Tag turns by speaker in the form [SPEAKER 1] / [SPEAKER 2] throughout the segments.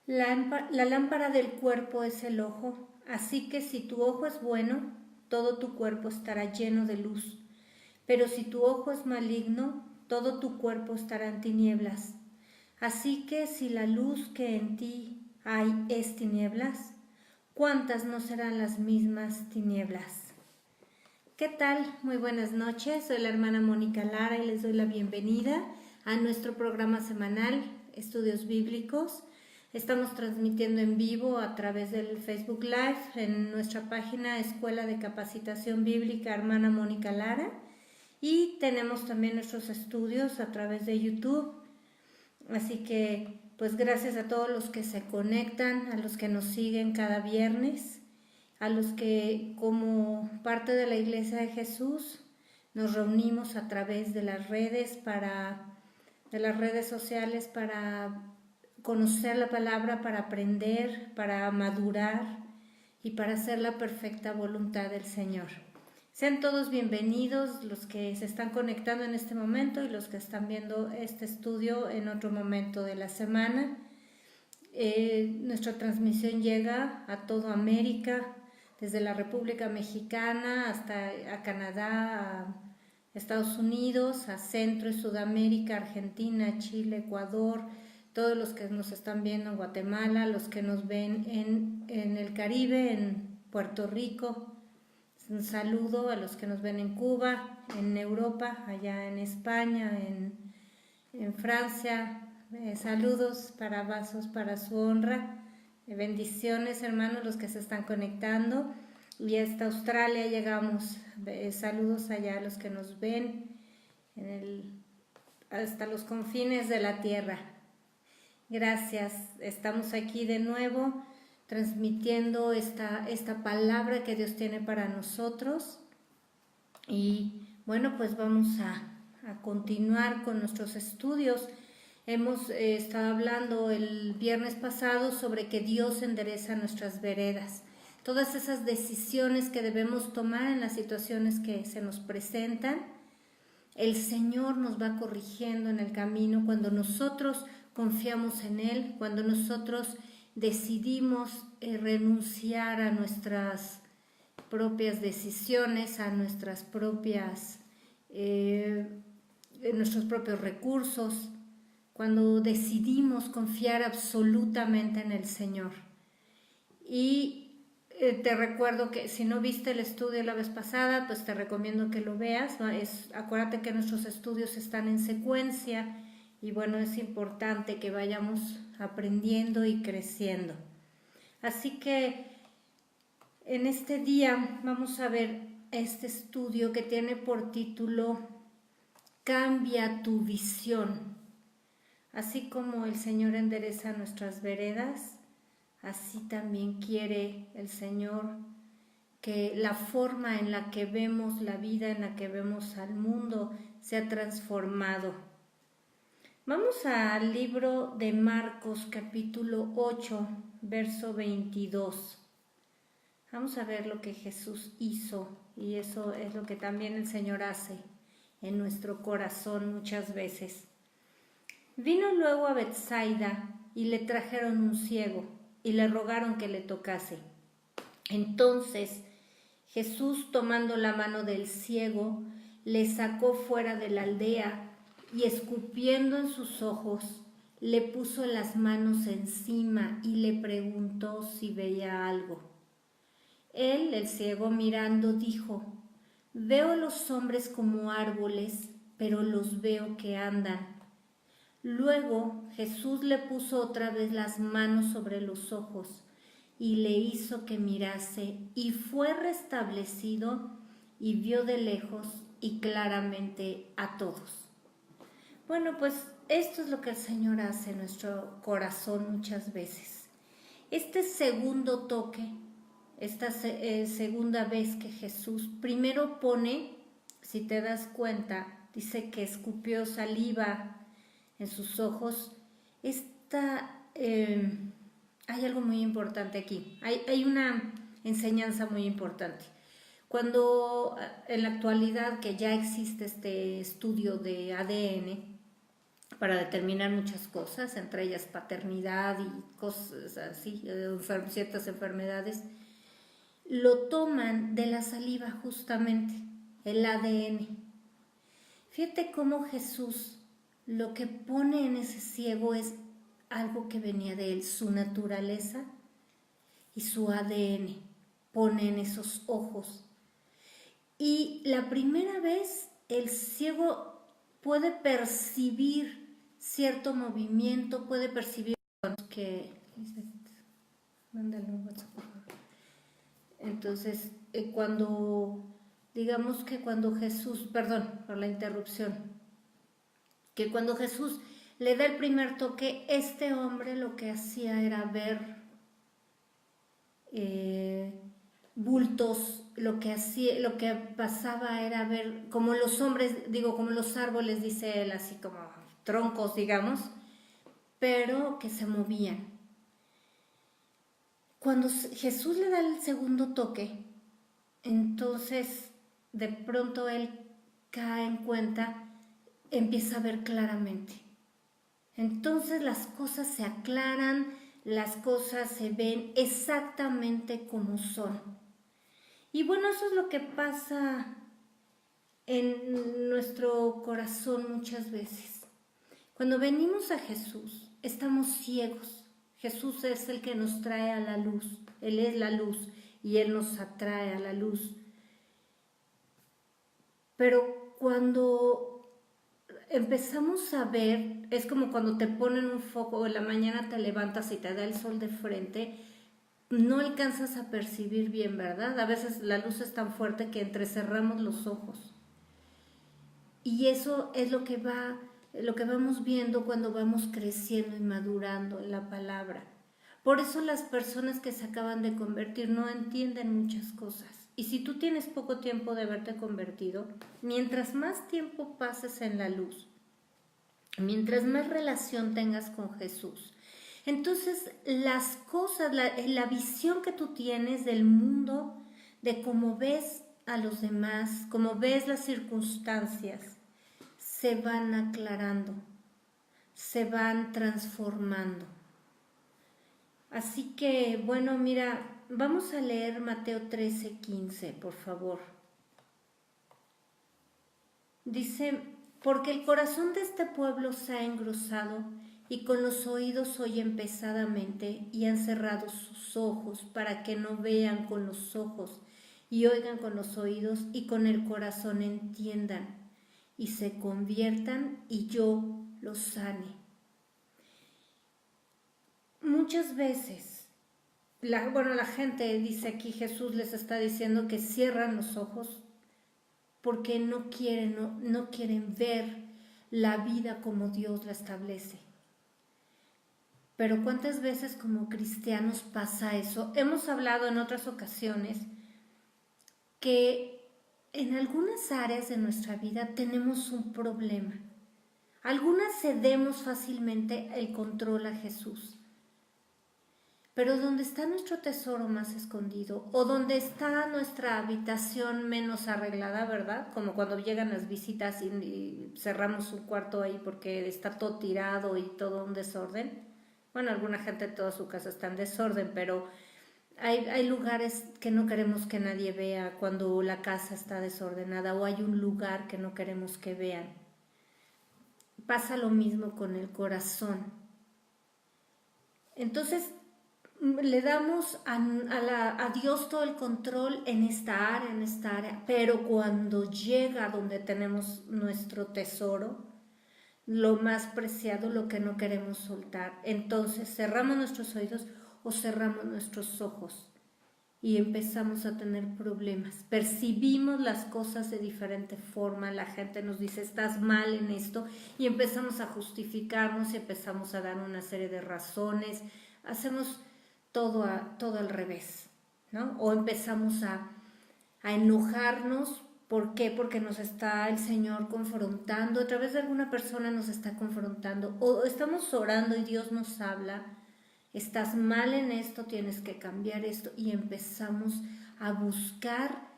[SPEAKER 1] La lámpara del cuerpo es el ojo, así que si tu ojo es bueno, todo tu cuerpo estará lleno de luz. Pero si tu ojo es maligno, todo tu cuerpo estará en tinieblas. Así que si la luz que en ti hay es tinieblas, ¿cuántas no serán las mismas tinieblas? ¿Qué tal? Muy buenas noches, soy la hermana Mónica Lara y les doy la bienvenida a nuestro programa semanal Estudios Bíblicos. Estamos transmitiendo en vivo a través del Facebook Live en nuestra página Escuela de Capacitación Bíblica Hermana Mónica Lara y tenemos también nuestros estudios a través de YouTube. Así que pues gracias a todos los que se conectan, a los que nos siguen cada viernes, a los que como parte de la Iglesia de Jesús nos reunimos a través de las redes sociales para conocer la palabra, para aprender, para madurar y para hacer la perfecta voluntad del Señor. Sean todos bienvenidos los que se están conectando en este momento y los que están viendo este estudio en otro momento de la semana. Nuestra transmisión llega a toda América, desde la República Mexicana hasta a Canadá, a Estados Unidos, a Centro y Sudamérica, Argentina, Chile, Ecuador, todos los que nos están viendo en Guatemala, los que nos ven en el Caribe, en Puerto Rico. Un saludo a los que nos ven en Cuba, en Europa, allá en España, en Francia. Saludos para Vasos para su honra. Bendiciones, hermanos, los que se están conectando. Y hasta Australia llegamos. Saludos allá a los que nos ven hasta los confines de la tierra. Gracias. Estamos aquí de nuevo transmitiendo esta palabra que Dios tiene para nosotros. Y bueno, pues vamos a continuar con nuestros estudios. Hemos estado hablando el viernes pasado sobre que Dios endereza nuestras veredas. Todas esas decisiones que debemos tomar en las situaciones que se nos presentan, el Señor nos va corrigiendo en el camino cuando nosotros confiamos en Él, cuando nosotros decidimos renunciar a nuestras propias decisiones, a nuestros propios recursos, cuando decidimos confiar absolutamente en el Señor. Y te recuerdo que si no viste el estudio la vez pasada, pues te recomiendo que lo veas. Acuérdate que nuestros estudios están en secuencia y bueno, es importante que vayamos aprendiendo y creciendo. Así que en este día vamos a ver este estudio que tiene por título Cambia tu visión. Así como el Señor endereza nuestras veredas, así también quiere el Señor que la forma en la que vemos la vida, en la que vemos al mundo, sea transformado. Vamos al libro de Marcos, capítulo 8, verso 22. Vamos a ver lo que Jesús hizo y eso es lo que también el Señor hace en nuestro corazón muchas veces. Vino luego a Betsaida y le trajeron un ciego y le rogaron que le tocase. Entonces Jesús, tomando la mano del ciego, le sacó fuera de la aldea y escupiendo en sus ojos, le puso las manos encima y le preguntó si veía algo. Él, el ciego, mirando, dijo: Veo los hombres como árboles, pero los veo que andan. Luego Jesús le puso otra vez las manos sobre los ojos y le hizo que mirase, y fue restablecido y vio de lejos y claramente a todos. Bueno, pues esto es lo que el Señor hace en nuestro corazón muchas veces. Este segundo toque, esta segunda vez que Jesús primero pone, si te das cuenta, dice que escupió saliva en sus ojos. Hay algo muy importante aquí, hay una enseñanza muy importante. Cuando en la actualidad que ya existe este estudio de ADN, para determinar muchas cosas, entre ellas paternidad y cosas así, ciertas enfermedades, lo toman de la saliva justamente, el ADN. Fíjate cómo Jesús lo que pone en ese ciego es algo que venía de él, su naturaleza y su ADN, pone en esos ojos. Y la primera vez el ciego puede percibir cierto movimiento, puede percibir que... Mándale un WhatsApp, por favor. Entonces, digamos que cuando Jesús, perdón por la interrupción, que cuando Jesús le da el primer toque, este hombre lo que hacía era ver bultos, lo que pasaba era ver, como los hombres, como los árboles, dice él, así como troncos, digamos, pero que se movían. Cuando Jesús le da el segundo toque, entonces de pronto él cae en cuenta, empieza a ver claramente. Entonces las cosas se aclaran, las cosas se ven exactamente como son. Y bueno, eso es lo que pasa en nuestro corazón muchas veces. Cuando venimos a Jesús, estamos ciegos. Jesús es el que nos trae a la luz. Él es la luz y Él nos atrae a la luz. Pero cuando empezamos a ver, es como cuando te ponen un foco o en la mañana te levantas y te da el sol de frente, no alcanzas a percibir bien, ¿verdad? A veces la luz es tan fuerte que entrecerramos los ojos. Y eso es lo que vamos viendo cuando vamos creciendo y madurando en la palabra. Por eso las personas que se acaban de convertir no entienden muchas cosas. Y si tú tienes poco tiempo de haberte convertido, mientras más tiempo pases en la luz, mientras más relación tengas con Jesús, entonces las cosas, la visión que tú tienes del mundo, de cómo ves a los demás, cómo ves las circunstancias, se van aclarando, se van transformando. Así que, bueno, mira, vamos a leer Mateo 13:15, por favor. Dice, porque el corazón de este pueblo se ha engrosado y con los oídos oyen pesadamente y han cerrado sus ojos para que no vean con los ojos y oigan con los oídos y con el corazón entiendan y se conviertan y yo los sane. Muchas veces, la gente dice aquí, Jesús les está diciendo que cierran los ojos porque no quieren ver la vida como Dios la establece. Pero ¿cuántas veces como cristianos pasa eso? Hemos hablado en otras ocasiones que en algunas áreas de nuestra vida tenemos un problema. Algunas cedemos fácilmente el control a Jesús. Pero donde está nuestro tesoro más escondido o donde está nuestra habitación menos arreglada, ¿verdad? Como cuando llegan las visitas y cerramos un cuarto ahí porque está todo tirado y todo un desorden. Bueno, alguna gente toda su casa está en desorden, pero hay lugares que no queremos que nadie vea cuando la casa está desordenada o hay un lugar que no queremos que vean. Pasa lo mismo con el corazón. Entonces, le damos a Dios todo el control en esta área, pero cuando llega donde tenemos nuestro tesoro, lo más preciado, lo que no queremos soltar, entonces cerramos nuestros oídos o cerramos nuestros ojos y empezamos a tener problemas. Percibimos las cosas de diferente forma, la gente nos dice estás mal en esto y empezamos a justificarnos y empezamos a dar una serie de razones, hacemos todo al revés, ¿no? O empezamos a enojarnos. ¿Por qué? Porque nos está el Señor confrontando, a través de alguna persona nos está confrontando, o estamos orando y Dios nos habla, estás mal en esto, tienes que cambiar esto, y empezamos a buscar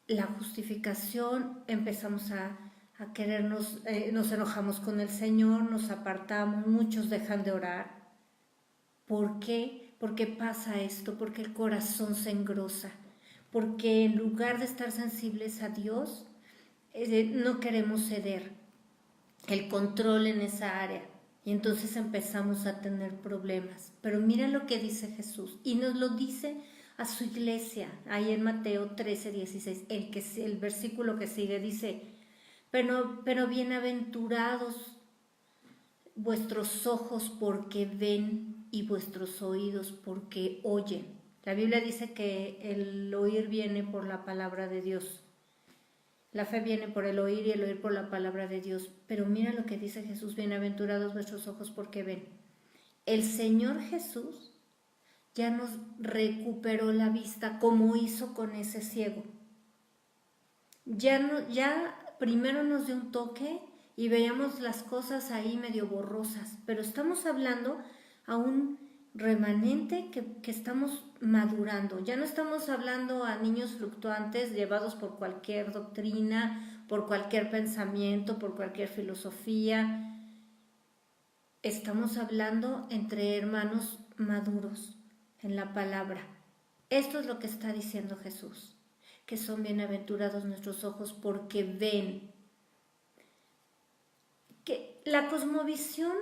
[SPEAKER 1] la justificación, empezamos a a querernos, nos enojamos con el Señor, nos apartamos, muchos dejan de orar. ¿Por qué? Porque pasa esto, porque el corazón se engrosa, porque en lugar de estar sensibles a Dios, no queremos ceder el control en esa área y entonces empezamos a tener problemas. Pero mira lo que dice Jesús y nos lo dice a su iglesia, ahí en Mateo 13:16, el versículo que sigue dice, pero bienaventurados vuestros ojos porque ven y vuestros oídos porque oyen. La Biblia dice que el oír viene por la palabra de Dios. La fe viene por el oír y el oír por la palabra de Dios. Pero mira lo que dice Jesús, bienaventurados vuestros ojos porque ven. El Señor Jesús ya nos recuperó la vista como hizo con ese ciego. Ya primero nos dio un toque y veíamos las cosas ahí medio borrosas, pero estamos hablando a un remanente que estamos madurando. Ya no estamos hablando a niños fluctuantes llevados por cualquier doctrina, por cualquier pensamiento, por cualquier filosofía. Estamos hablando entre hermanos maduros en la palabra. Esto es lo que está diciendo Jesús, que son bienaventurados nuestros ojos porque ven. Que la cosmovisión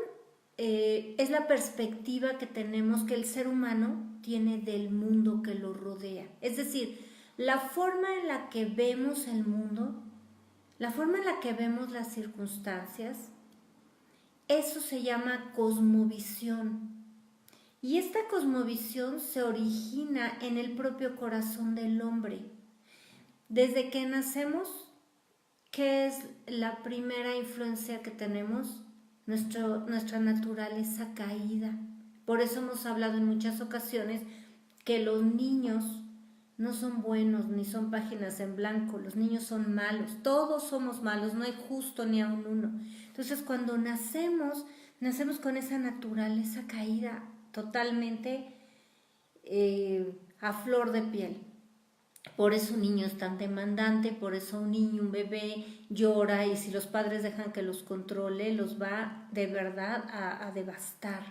[SPEAKER 1] es la perspectiva que tenemos, que el ser humano tiene del mundo que lo rodea. Es decir, la forma en la que vemos el mundo, la forma en la que vemos las circunstancias, eso se llama cosmovisión. Y esta cosmovisión se origina en el propio corazón del hombre. Desde que nacemos, ¿qué es la primera influencia que tenemos? Nuestra naturaleza caída. Por eso hemos hablado en muchas ocasiones que los niños no son buenos ni son páginas en blanco, los niños son malos, todos somos malos, no hay justo ni a un uno. Entonces cuando nacemos con esa naturaleza caída totalmente a flor de piel. Por eso un niño es tan demandante, por eso un niño, un bebé llora y si los padres dejan que los controle, los va de verdad a devastar.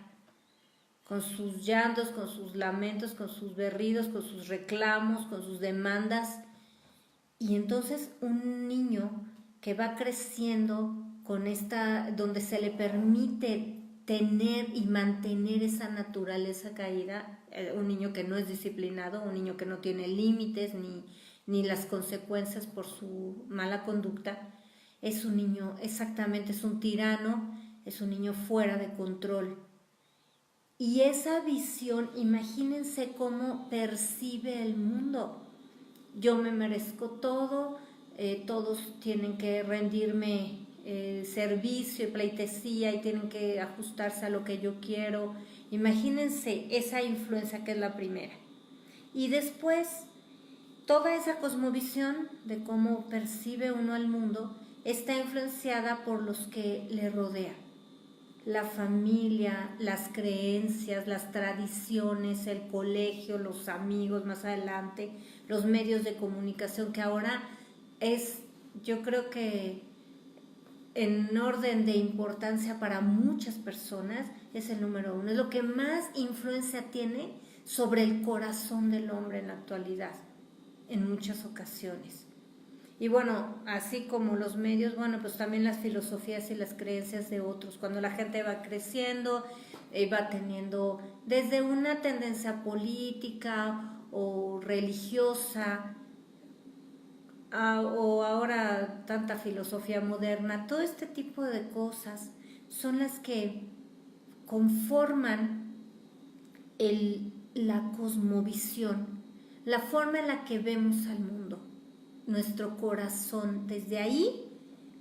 [SPEAKER 1] Con sus llantos, con sus lamentos, con sus berridos, con sus reclamos, con sus demandas. Y entonces un niño que va creciendo donde se le permite tener y mantener esa naturaleza caída, un niño que no es disciplinado, un niño que no tiene límites ni las consecuencias por su mala conducta, es un niño, exactamente, es un tirano, es un niño fuera de control. Y esa visión, imagínense cómo percibe el mundo. Yo me merezco todo, todos tienen que rendirme servicio y pleitesía y tienen que ajustarse a lo que yo quiero. Imagínense esa influencia que es la primera. Y después, toda esa cosmovisión de cómo percibe uno al mundo está influenciada por los que le rodean. La familia, las creencias, las tradiciones, el colegio, los amigos más adelante, los medios de comunicación, que ahora es, yo creo que en orden de importancia para muchas personas, es el número uno. Es lo que más influencia tiene sobre el corazón del hombre en la actualidad, en muchas ocasiones. Y bueno, así como los medios, bueno, pues también las filosofías y las creencias de otros. Cuando la gente va creciendo, va teniendo desde una tendencia política o religiosa, o ahora tanta filosofía moderna, todo este tipo de cosas son las que conforman la cosmovisión, la forma en la que vemos al mundo, nuestro corazón. Desde ahí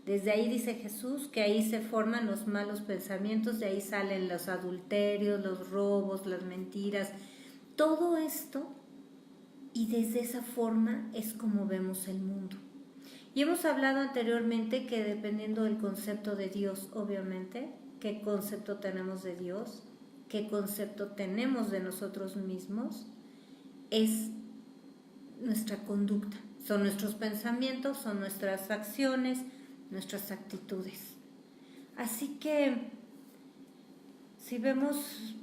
[SPEAKER 1] dice Jesús que ahí se forman los malos pensamientos, de ahí salen los adulterios, los robos, las mentiras, todo esto. Y desde esa forma es como vemos el mundo. Y hemos hablado anteriormente que dependiendo del concepto de Dios, obviamente, qué concepto tenemos de Dios, qué concepto tenemos de nosotros mismos, es nuestra conducta. Son nuestros pensamientos, son nuestras acciones, nuestras actitudes. Así que, si vemos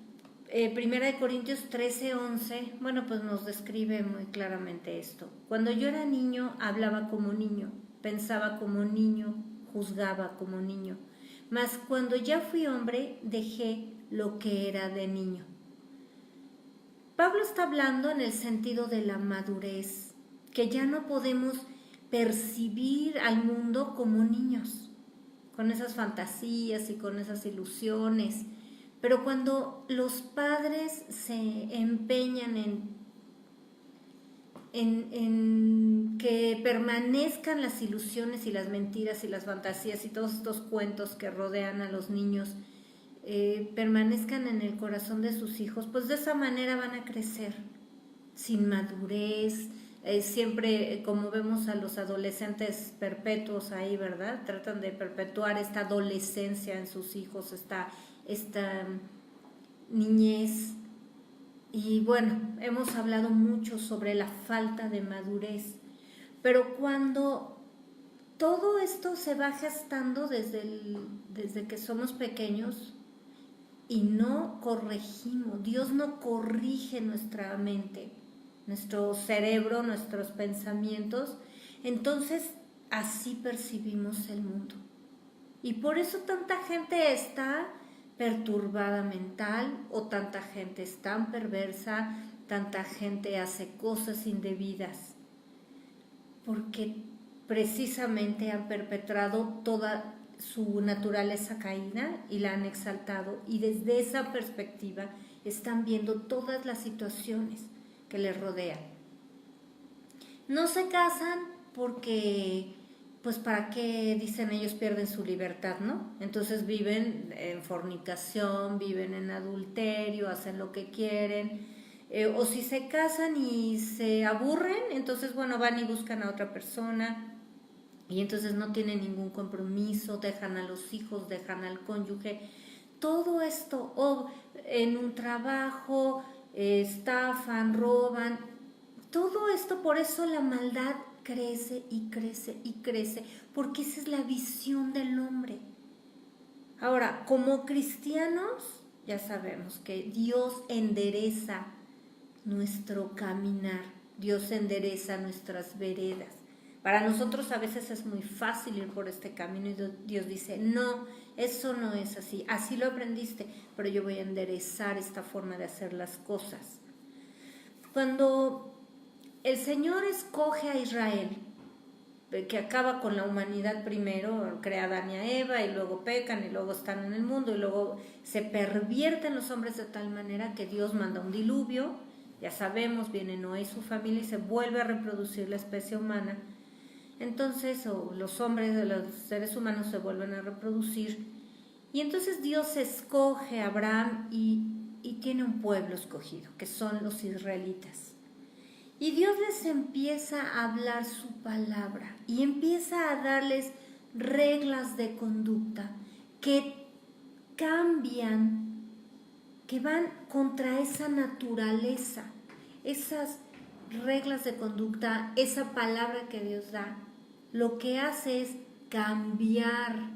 [SPEAKER 1] 1 Corintios 13:11, bueno, pues nos describe muy claramente esto. Cuando yo era niño, hablaba como niño, pensaba como niño, juzgaba como niño. Mas cuando ya fui hombre, dejé lo que era de niño. Pablo está hablando en el sentido de la madurez, que ya no podemos percibir al mundo como niños, con esas fantasías y con esas ilusiones. Pero cuando los padres se empeñan en que permanezcan las ilusiones y las mentiras y las fantasías y todos estos cuentos que rodean a los niños, permanezcan en el corazón de sus hijos, pues de esa manera van a crecer sin madurez, siempre como vemos a los adolescentes perpetuos ahí, ¿verdad? Tratan de perpetuar esta adolescencia en sus hijos, esta niñez. Y bueno, hemos hablado mucho sobre la falta de madurez, pero cuando todo esto se va gestando desde que somos pequeños y no corregimos, Dios no corrige nuestra mente, nuestro cerebro, nuestros pensamientos, entonces así percibimos el mundo. Y por eso tanta gente está perturbada mental, o tanta gente es tan perversa, tanta gente hace cosas indebidas, porque precisamente han perpetrado toda su naturaleza caída y la han exaltado, y desde esa perspectiva están viendo todas las situaciones que les rodean. No se casan porque, pues para qué, dicen ellos, pierden su libertad, ¿no? Entonces viven en fornicación, viven en adulterio, hacen lo que quieren, o si se casan y se aburren, entonces bueno, van y buscan a otra persona y entonces no tienen ningún compromiso, dejan a los hijos, dejan al cónyuge, todo esto, o en un trabajo, estafan, roban, todo esto. Por eso la maldad crece y crece y crece, porque esa es la visión del hombre. Ahora, como cristianos, ya sabemos que Dios endereza nuestro caminar, Dios endereza nuestras veredas. Para nosotros a veces es muy fácil ir por este camino y Dios dice, no, eso no es así, así lo aprendiste, pero yo voy a enderezar esta forma de hacer las cosas. Cuando el Señor escoge a Israel, que acaba con la humanidad primero, crea a Adán y a Eva, y luego pecan, y luego están en el mundo, y luego se pervierten los hombres de tal manera que Dios manda un diluvio, ya sabemos, viene Noé y su familia, y se vuelve a reproducir la especie humana. Entonces, los hombres, los seres humanos se vuelven a reproducir, y entonces Dios escoge a Abraham y tiene un pueblo escogido, que son los israelitas. Y Dios les empieza a hablar su palabra y empieza a darles reglas de conducta que cambian, que van contra esa naturaleza. Esas reglas de conducta, esa palabra que Dios da, lo que hace es cambiar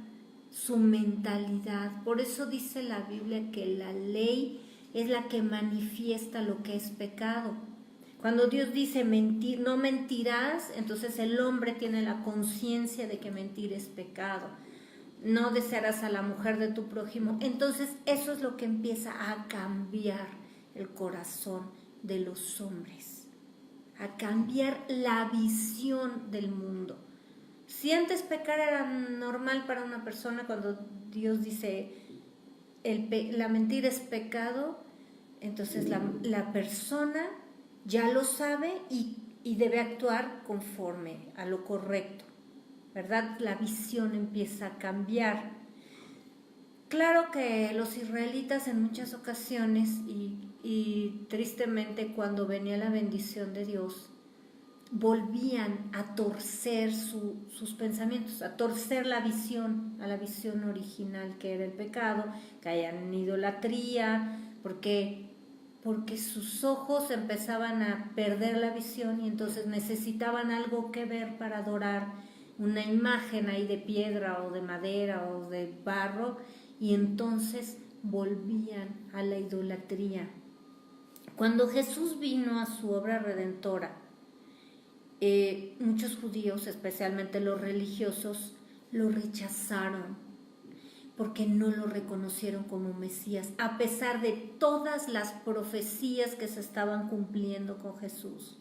[SPEAKER 1] su mentalidad. Por eso dice la Biblia que la ley es la que manifiesta lo que es pecado. Cuando Dios dice mentir, no mentirás, entonces el hombre tiene la conciencia de que mentir es pecado. No desearás a la mujer de tu prójimo. Entonces eso es lo que empieza a cambiar el corazón de los hombres, a cambiar la visión del mundo. Si antes pecar era normal para una persona, cuando Dios dice la mentira es pecado, entonces la persona ya lo sabe y debe actuar conforme a lo correcto, ¿verdad? La visión empieza a cambiar. Claro que los israelitas en muchas ocasiones y tristemente cuando venía la bendición de Dios, volvían a torcer sus pensamientos, a torcer la visión, a la visión original que era el pecado, caían en idolatría, porque sus ojos empezaban a perder la visión y entonces necesitaban algo que ver para adorar, una imagen ahí de piedra o de madera o de barro, y entonces volvían a la idolatría. Cuando Jesús vino a su obra redentora, muchos judíos, especialmente los religiosos, lo rechazaron porque no lo reconocieron como Mesías, a pesar de todas las profecías que se estaban cumpliendo con Jesús.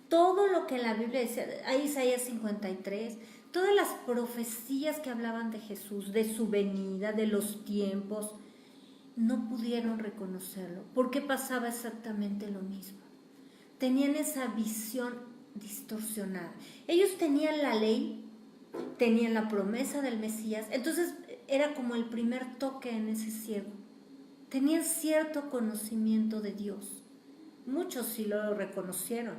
[SPEAKER 1] Todo lo que en la Biblia dice, hay Isaías 53, todas las profecías que hablaban de Jesús, de su venida, de los tiempos, no pudieron reconocerlo, porque pasaba exactamente lo mismo. Tenían esa visión distorsionada. Ellos tenían la ley, tenían la promesa del Mesías, entonces era como el primer toque en ese ciego. Tenían cierto conocimiento de Dios. Muchos sí lo reconocieron.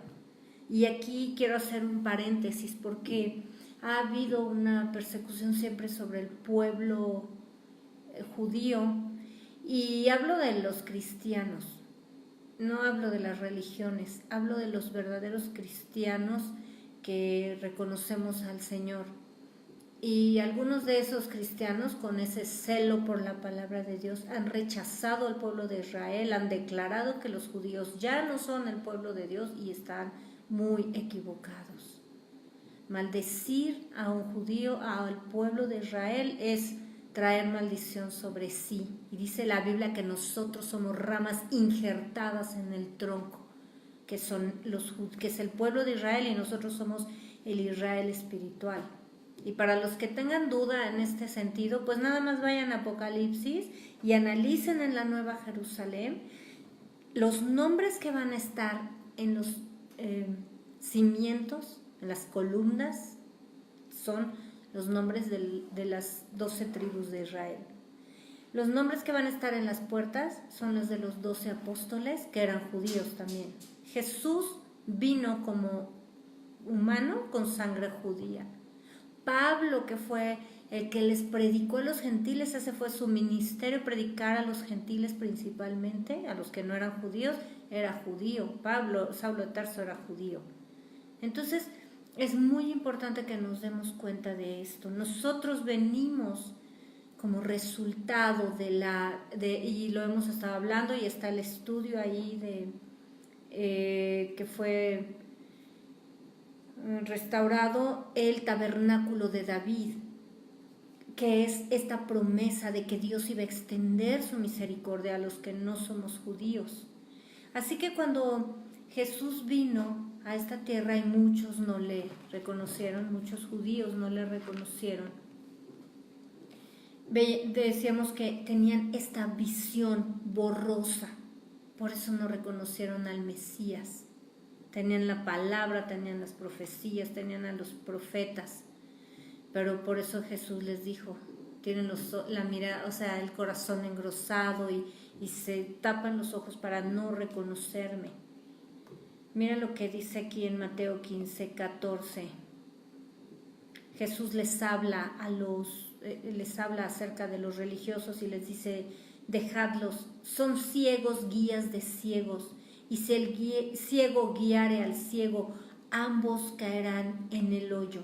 [SPEAKER 1] Y aquí quiero hacer un paréntesis porque ha habido una persecución siempre sobre el pueblo judío, y hablo de los cristianos, no hablo de las religiones, hablo de los verdaderos cristianos que reconocemos al Señor. Y algunos de esos cristianos, con ese celo por la palabra de Dios, han rechazado al pueblo de Israel, han declarado que los judíos ya no son el pueblo de Dios y están muy equivocados. Maldecir a un judío, al pueblo de Israel, es traer maldición sobre sí. Y dice la Biblia que nosotros somos ramas injertadas en el tronco, que es el pueblo de Israel, y nosotros somos el Israel espiritual. Y para los que tengan duda en este sentido, pues nada más vayan a Apocalipsis y analicen en la Nueva Jerusalén los nombres que van a estar en los cimientos, en las columnas, son los nombres de las 12 tribus de Israel. Los nombres que van a estar en las puertas son los de los 12 apóstoles, que eran judíos también. Jesús vino como humano con sangre judía. Pablo, que fue el que les predicó a los gentiles, ese fue su ministerio, predicar a los gentiles principalmente, a los que no eran judíos, era judío. Saulo de Tarso era judío. Entonces, es muy importante que nos demos cuenta de esto. Nosotros venimos como resultado y lo hemos estado hablando, y está el estudio ahí que fue restaurado el tabernáculo de David, que es esta promesa de que Dios iba a extender su misericordia a los que no somos judíos. Así que cuando Jesús vino a esta tierra y muchos no le reconocieron, muchos judíos no le reconocieron, decíamos que tenían esta visión borrosa, por eso no reconocieron al Mesías. Tenían la palabra, tenían las profecías, tenían a los profetas, pero por eso Jesús les dijo, tienen la mirada, el corazón engrosado y se tapan los ojos para no reconocerme. Mira lo que dice aquí en Mateo 15, 14. Jesús les habla acerca de los religiosos y les dice, dejadlos, son ciegos guías de ciegos, y si el ciego guiare al ciego, ambos caerán en el hoyo.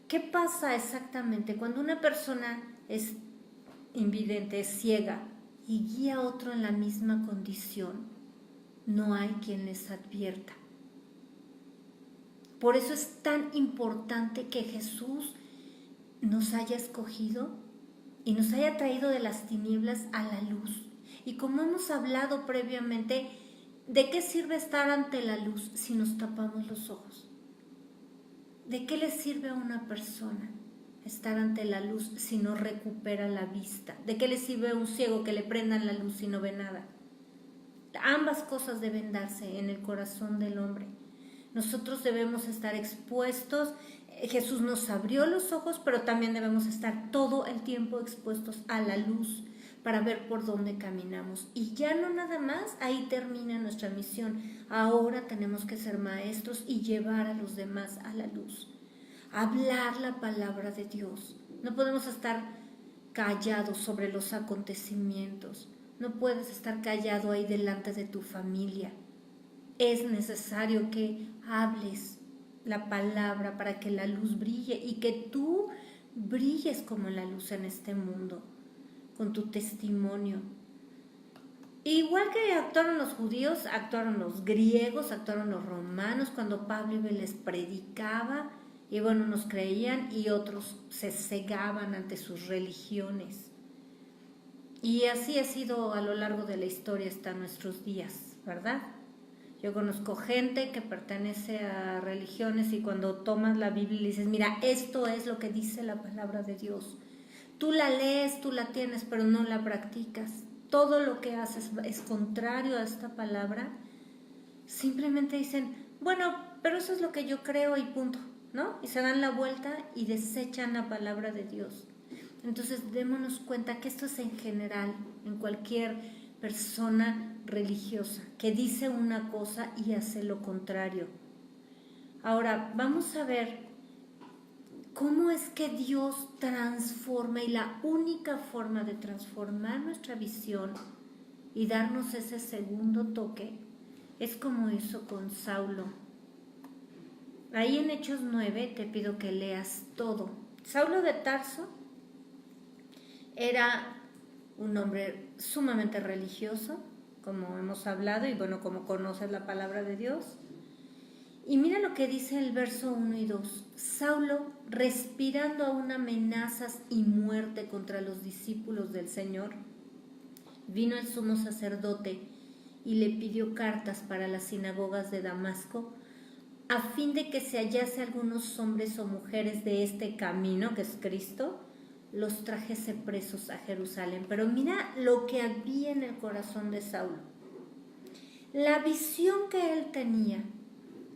[SPEAKER 1] ¿Qué pasa exactamente cuando una persona es invidente, es ciega, y guía a otro en la misma condición? No hay quien les advierta. Por eso es tan importante que Jesús nos haya escogido y nos haya traído de las tinieblas a la luz. Y como hemos hablado previamente, ¿de qué sirve estar ante la luz si nos tapamos los ojos? ¿De qué le sirve a una persona estar ante la luz si no recupera la vista? ¿De qué le sirve a un ciego que le prendan la luz si no ve nada? Ambas cosas deben darse en el corazón del hombre. Nosotros debemos estar expuestos. Jesús nos abrió los ojos, pero también debemos estar todo el tiempo expuestos a la luz para ver por dónde caminamos. Y ya no nada más, ahí termina nuestra misión. Ahora tenemos que ser maestros y llevar a los demás a la luz. Hablar la palabra de Dios. No podemos estar callados sobre los acontecimientos. No puedes estar callado ahí delante de tu familia. Es necesario que hables la palabra para que la luz brille y que tú brilles como la luz en este mundo, con tu testimonio. Igual que actuaron los judíos, actuaron los griegos, actuaron los romanos cuando Pablo les predicaba y bueno, nos creían y otros se cegaban ante sus religiones. Y así ha sido a lo largo de la historia hasta nuestros días, ¿verdad? Yo conozco gente que pertenece a religiones y cuando tomas la Biblia y dices, mira, esto es lo que dice la palabra de Dios. Tú la lees, tú la tienes, pero no la practicas. Todo lo que haces es contrario a esta palabra. Simplemente dicen, bueno, pero eso es lo que yo creo y punto, ¿no? Y se dan la vuelta y desechan la palabra de Dios. Entonces démonos cuenta que esto es en general, en cualquier persona religiosa, que dice una cosa y hace lo contrario. Ahora, vamos a ver cómo es que Dios transforma y la única forma de transformar nuestra visión y darnos ese segundo toque es como hizo con Saulo. Ahí en Hechos 9 te pido que leas todo. Saulo de Tarso era un hombre sumamente religioso, como hemos hablado y bueno, como conoces la palabra de Dios. Y mira lo que dice el verso 1 y 2. Saulo, respirando aún amenazas y muerte contra los discípulos del Señor, vino el sumo sacerdote y le pidió cartas para las sinagogas de Damasco, a fin de que se hallase algunos hombres o mujeres de este camino, que es Cristo, los trajese presos a Jerusalén. Pero mira lo que había en el corazón de Saulo. La visión que él tenía,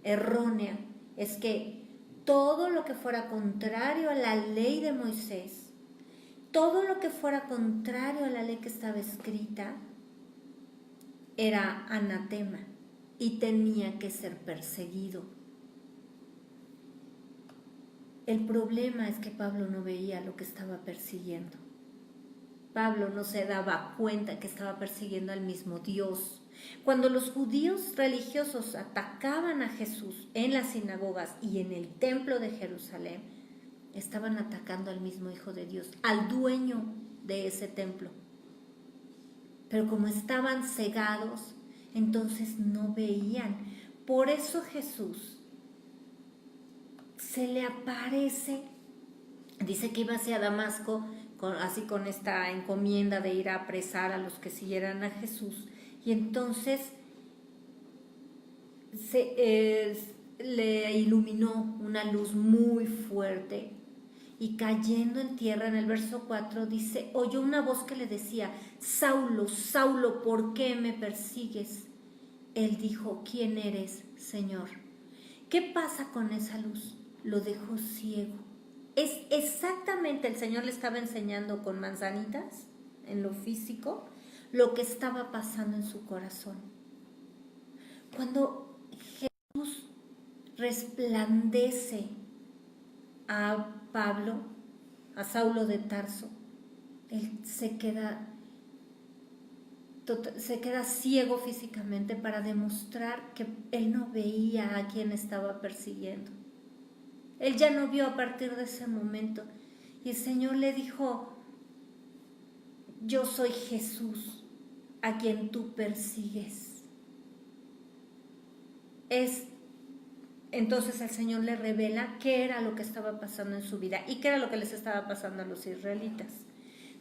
[SPEAKER 1] errónea, es que todo lo que fuera contrario a la ley de Moisés, todo lo que fuera contrario a la ley que estaba escrita, era anatema y tenía que ser perseguido. El problema es que Pablo no veía lo que estaba persiguiendo. Pablo no se daba cuenta que estaba persiguiendo al mismo Dios. Cuando los judíos religiosos atacaban a Jesús en las sinagogas y en el templo de Jerusalén, estaban atacando al mismo Hijo de Dios, al dueño de ese templo. Pero como estaban cegados, entonces no veían. Por eso Jesús se le aparece, dice que iba hacia Damasco, así con esta encomienda de ir a apresar a los que siguieran a Jesús, y entonces le iluminó una luz muy fuerte, y cayendo en tierra, en el verso 4 dice, oyó una voz que le decía, Saulo, Saulo, ¿por qué me persigues? Él dijo, ¿quién eres, Señor? ¿Qué pasa con esa luz? Lo dejó ciego. Es exactamente, el Señor le estaba enseñando con manzanitas en lo físico lo que estaba pasando en su corazón. Cuando Jesús resplandece a Pablo, a Saulo de Tarso, él se queda ciego físicamente para demostrar que él no veía a quien estaba persiguiendo. Él ya no vio a partir de ese momento. Y el Señor le dijo, yo soy Jesús, a quien tú persigues. Entonces el Señor le revela qué era lo que estaba pasando en su vida y qué era lo que les estaba pasando a los israelitas.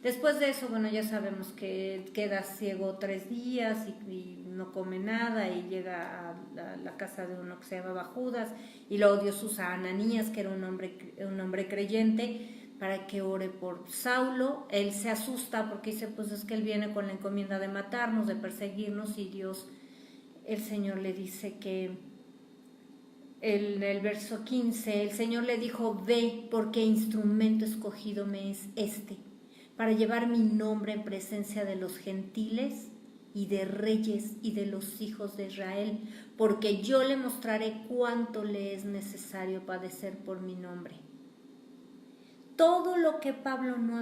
[SPEAKER 1] Después de eso, bueno, ya sabemos que queda ciego 3 días y no come nada y llega a la casa de uno que se llamaba Judas y luego Dios usa a Ananías, que era un hombre creyente, para que ore por Saulo. Él se asusta porque dice, pues es que él viene con la encomienda de matarnos, de perseguirnos, y Dios, el Señor le dice que en el verso 15, el Señor le dijo, ve, porque instrumento escogido me es este, para llevar mi nombre en presencia de los gentiles y de reyes y de los hijos de Israel, porque yo le mostraré cuánto le es necesario padecer por mi nombre. Todo lo que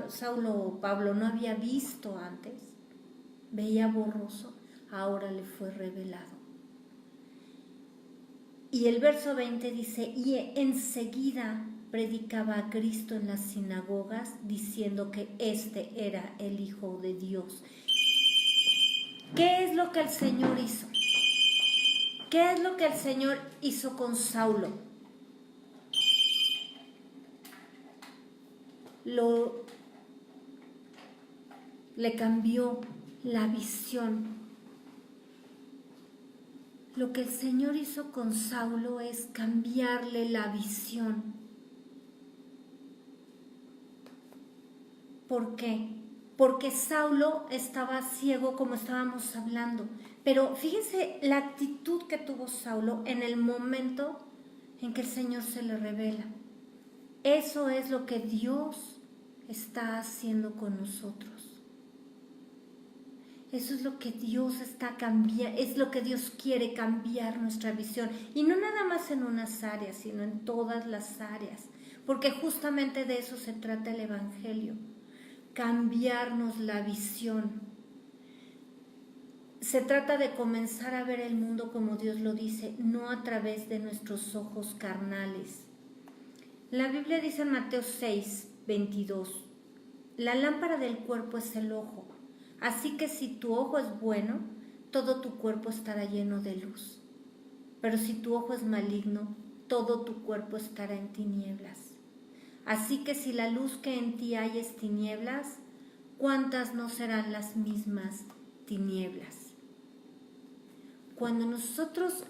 [SPEAKER 1] Saulo o Pablo no había visto antes, veía borroso, ahora le fue revelado. Y el verso 20 dice, y enseguida predicaba a Cristo en las sinagogas diciendo que este era el Hijo de Dios. ¿Qué es lo que el Señor hizo? ¿Qué es lo que el Señor hizo con Saulo? Le cambió la visión. Lo que el Señor hizo con Saulo es cambiarle la visión. ¿Por qué? Porque Saulo estaba ciego, como estábamos hablando. Pero fíjense la actitud que tuvo Saulo en el momento en que el Señor se le revela. Eso es lo que Dios está haciendo con nosotros. Eso es lo que Dios está cambiando, es lo que Dios quiere cambiar nuestra visión. Y no nada más en unas áreas, sino en todas las áreas. Porque justamente de eso se trata el Evangelio. Cambiarnos la visión. Se trata de comenzar a ver el mundo como Dios lo dice, no a través de nuestros ojos carnales. La Biblia dice en Mateo 6, 22, la lámpara del cuerpo es el ojo. Así que si tu ojo es bueno, todo tu cuerpo estará lleno de luz. Pero si tu ojo es maligno, todo tu cuerpo estará en tinieblas. Así que si la luz que en ti hay es tinieblas, ¿cuántas no serán las mismas tinieblas? Cuando nosotros,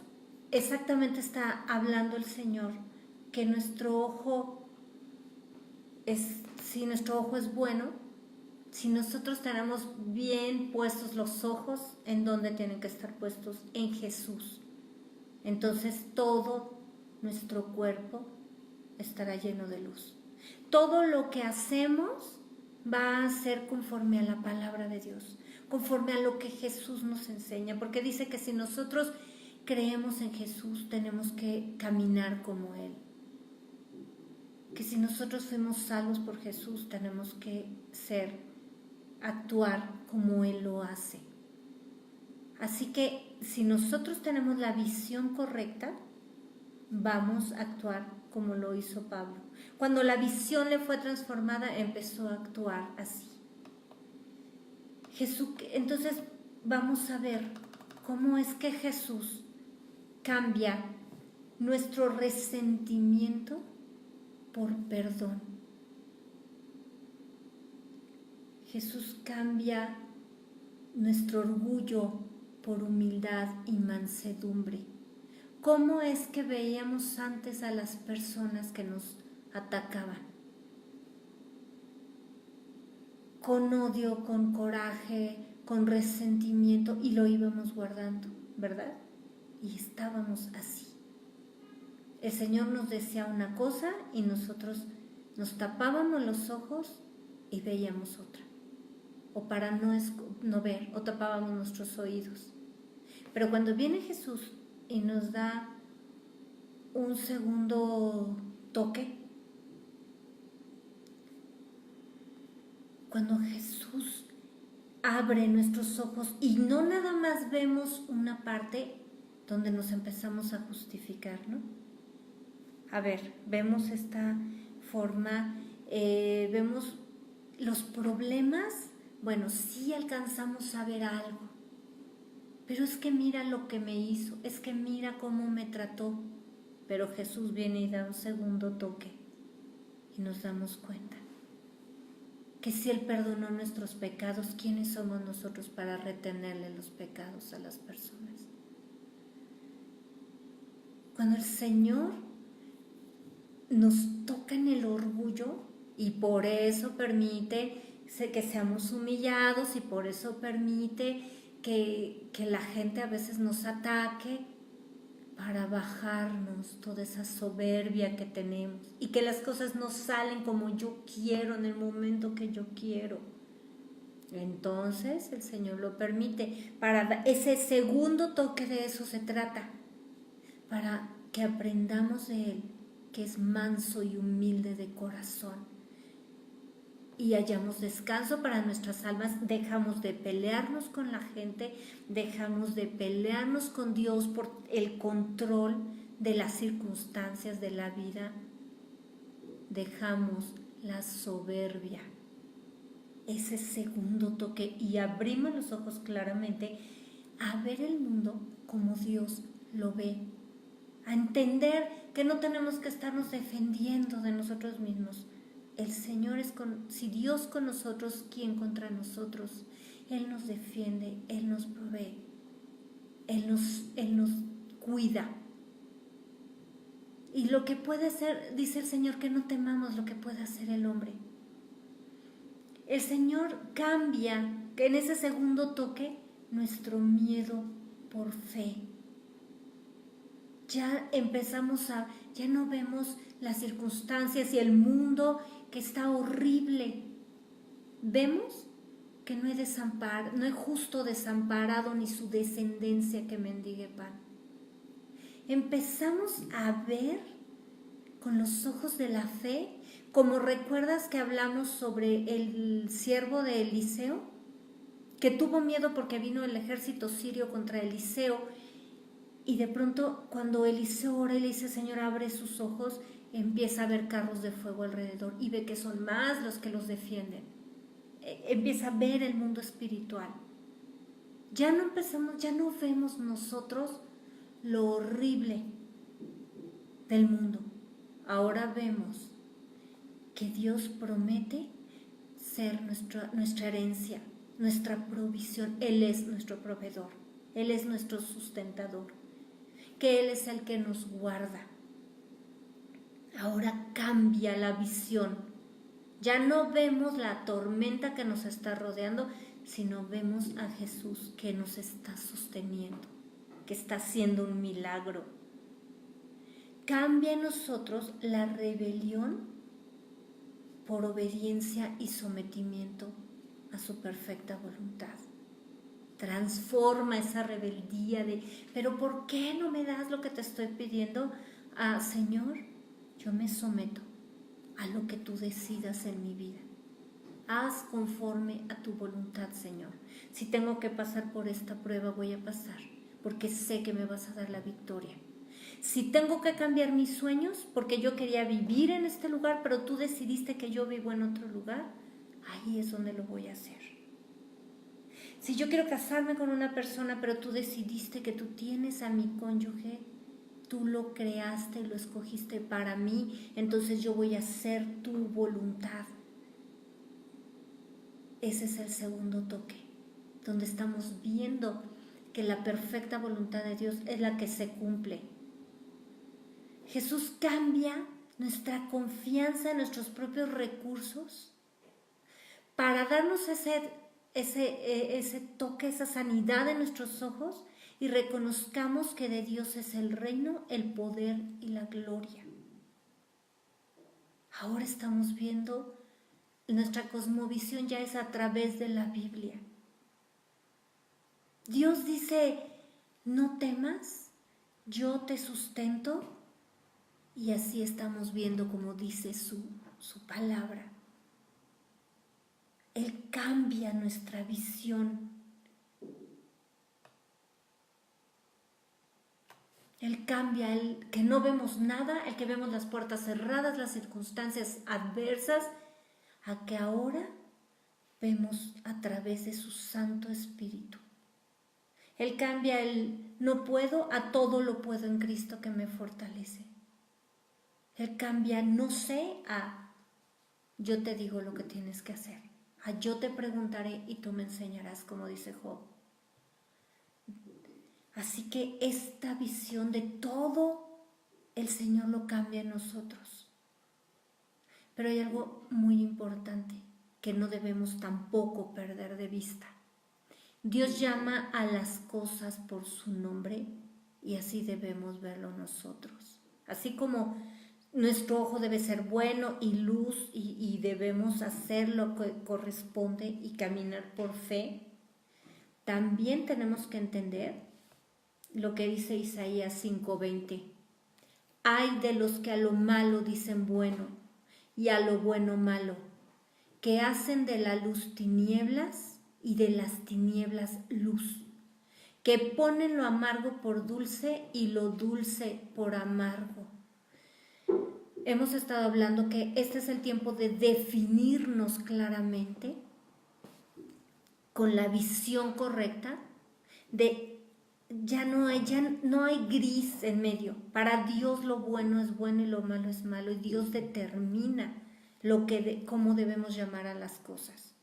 [SPEAKER 1] exactamente está hablando el Señor, que nuestro ojo si nuestro ojo es bueno, si nosotros tenemos bien puestos los ojos, ¿en dónde tienen que estar puestos? En Jesús. Entonces todo nuestro cuerpo estará lleno de luz. Todo lo que hacemos va a ser conforme a la palabra de Dios, conforme a lo que Jesús nos enseña, porque dice que si nosotros creemos en Jesús, tenemos que caminar como Él. Que si nosotros fuimos salvos por Jesús, tenemos que actuar como Él lo hace. Así que si nosotros tenemos la visión correcta, vamos a actuar como lo hizo Pablo. Cuando la visión le fue transformada, empezó a actuar así. Entonces vamos a ver cómo es que Jesús cambia nuestro resentimiento por perdón. Jesús cambia nuestro orgullo por humildad y mansedumbre. ¿Cómo es que veíamos antes a las personas que nos atacaban? Con odio, con coraje, con resentimiento, y lo íbamos guardando, ¿verdad? Y estábamos así. El Señor nos decía una cosa y nosotros nos tapábamos los ojos y veíamos otra. O para no ver, o tapábamos nuestros oídos. Pero cuando viene Jesús y nos da un segundo toque, cuando Jesús abre nuestros ojos y no nada más vemos una parte donde nos empezamos a justificar, ¿no? A ver, vemos esta forma, vemos los problemas. Bueno, sí alcanzamos a ver algo, pero es que mira lo que me hizo, es que mira cómo me trató. Pero Jesús viene y da un segundo toque y nos damos cuenta que si Él perdonó nuestros pecados, ¿quiénes somos nosotros para retenerle los pecados a las personas? Cuando el Señor nos toca en el orgullo, y por eso permite que seamos humillados, y por eso permite que la gente a veces nos ataque, para bajarnos toda esa soberbia que tenemos y que las cosas no salen como yo quiero en el momento que yo quiero. Entonces el Señor lo permite. Para ese segundo toque, de eso se trata, para que aprendamos de Él, que es manso y humilde de corazón, y hallamos descanso para nuestras almas. Dejamos de pelearnos con la gente, dejamos de pelearnos con Dios por el control de las circunstancias de la vida, dejamos la soberbia, ese segundo toque, y abrimos los ojos claramente a ver el mundo como Dios lo ve, a entender que no tenemos que estarnos defendiendo de nosotros mismos. El Señor si Dios con nosotros, ¿quién contra nosotros? Él nos defiende, Él nos provee, Él nos cuida. Y lo que puede hacer, dice el Señor, que no temamos lo que puede hacer el hombre. El Señor cambia, que en ese segundo toque, nuestro miedo por fe. Ya ya no vemos las circunstancias y el mundo que está horrible. Vemos que no hay justo desamparado ni su descendencia que mendigue pan. Empezamos a ver con los ojos de la fe, como recuerdas que hablamos sobre el siervo de Eliseo, que tuvo miedo porque vino el ejército sirio contra Eliseo, y de pronto cuando Eliseo ora y le dice, Señor, abre sus ojos, empieza a ver carros de fuego alrededor y ve que son más los que los defienden. Empieza a ver el mundo espiritual. Ya no vemos nosotros lo horrible del mundo. Ahora vemos que Dios promete ser nuestra herencia, nuestra provisión. Él es nuestro proveedor, Él es nuestro sustentador, que Él es el que nos guarda. Ahora cambia la visión. Ya no vemos la tormenta que nos está rodeando, sino vemos a Jesús que nos está sosteniendo, que está haciendo un milagro. Cambia en nosotros la rebelión por obediencia y sometimiento a su perfecta voluntad. Transforma esa rebeldía de, pero ¿por qué no me das lo que te estoy pidiendo? Señor, yo me someto a lo que tú decidas en mi vida. Haz conforme a tu voluntad, Señor. Si tengo que pasar por esta prueba, voy a pasar, porque sé que me vas a dar la victoria. Si tengo que cambiar mis sueños, porque yo quería vivir en este lugar, pero tú decidiste que yo vivo en otro lugar, ahí es donde lo voy a hacer. Si yo quiero casarme con una persona, pero tú decidiste que tú tienes a mi cónyuge, tú lo creaste y lo escogiste para mí, entonces yo voy a hacer tu voluntad. Ese es el segundo toque, donde estamos viendo que la perfecta voluntad de Dios es la que se cumple. Jesús cambia nuestra confianza en nuestros propios recursos para darnos ese toque, esa sanidad en nuestros ojos, y reconozcamos que de Dios es el reino, el poder y la gloria. Ahora estamos viendo, nuestra cosmovisión ya es a través de la Biblia. Dios dice, no temas, yo te sustento, y así estamos viendo como dice su palabra. Él cambia nuestra visión. Él cambia el que no vemos nada, el que vemos las puertas cerradas, las circunstancias adversas, a que ahora vemos a través de su Santo Espíritu. Él cambia el no puedo a todo lo puedo en Cristo que me fortalece. Él cambia no sé a yo te digo lo que tienes que hacer, a yo te preguntaré y tú me enseñarás, como dice Job. Así que esta visión de todo el Señor lo cambia en nosotros. Pero hay algo muy importante que no debemos tampoco perder de vista. Dios llama a las cosas por su nombre y así debemos verlo nosotros. Así como nuestro ojo debe ser bueno y luz y debemos hacer lo que corresponde y caminar por fe, también tenemos que entender lo que dice Isaías 5:20. Ay de los que a lo malo dicen bueno y a lo bueno malo, que hacen de la luz tinieblas y de las tinieblas luz, que ponen lo amargo por dulce y lo dulce por amargo. Hemos estado hablando que este es el tiempo de definirnos claramente con la visión correcta, de ya no hay gris en medio. Para Dios lo bueno es bueno y lo malo es malo, y Dios determina cómo debemos llamar a las cosas.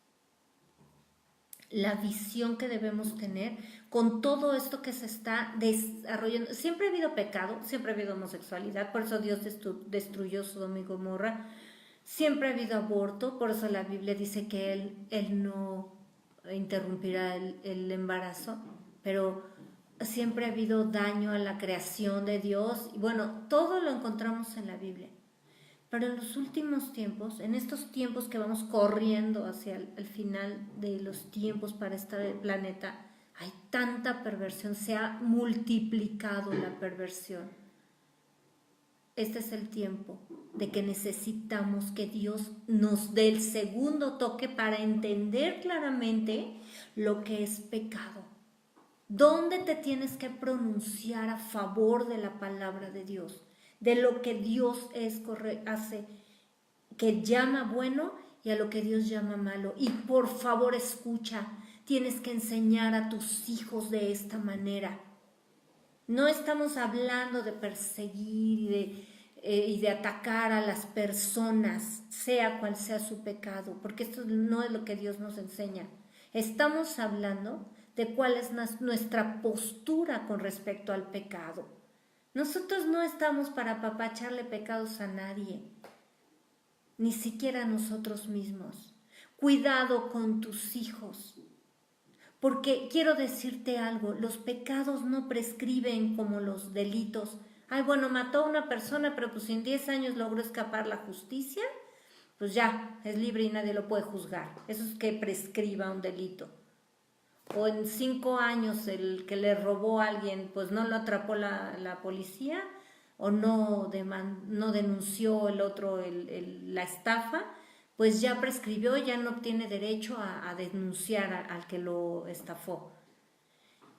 [SPEAKER 1] La visión que debemos tener con todo esto que se está desarrollando. Siempre ha habido pecado, siempre ha habido homosexualidad, por eso Dios destruyó Sodoma y Gomorra. Siempre ha habido aborto, por eso la Biblia dice que Él no interrumpirá el embarazo, pero siempre ha habido daño a la creación de Dios. Y bueno, todo lo encontramos en la Biblia. Pero en los últimos tiempos, en estos tiempos que vamos corriendo hacia el final de los tiempos para este planeta, hay tanta perversión, se ha multiplicado la perversión. Este es el tiempo de que necesitamos que Dios nos dé el segundo toque para entender claramente lo que es pecado. ¿Dónde te tienes que pronunciar a favor de la palabra de Dios? De lo que Dios hace, que llama bueno, y a lo que Dios llama malo. Y por favor escucha, tienes que enseñar a tus hijos de esta manera. No estamos hablando de perseguir y de atacar a las personas, sea cual sea su pecado, porque esto no es lo que Dios nos enseña. Estamos hablando de cuál es nuestra postura con respecto al pecado. Nosotros no estamos para apapacharle pecados a nadie, ni siquiera a nosotros mismos. Cuidado con tus hijos, porque quiero decirte algo, los pecados no prescriben como los delitos. Ay, bueno, mató a una persona, pero pues en 10 años logró escapar la justicia, pues ya, es libre y nadie lo puede juzgar. Eso es que prescriba un delito. O en 5 años el que le robó a alguien, pues no lo atrapó la policía, o no denunció el otro la estafa, pues ya prescribió, ya no tiene derecho a denunciar al que lo estafó.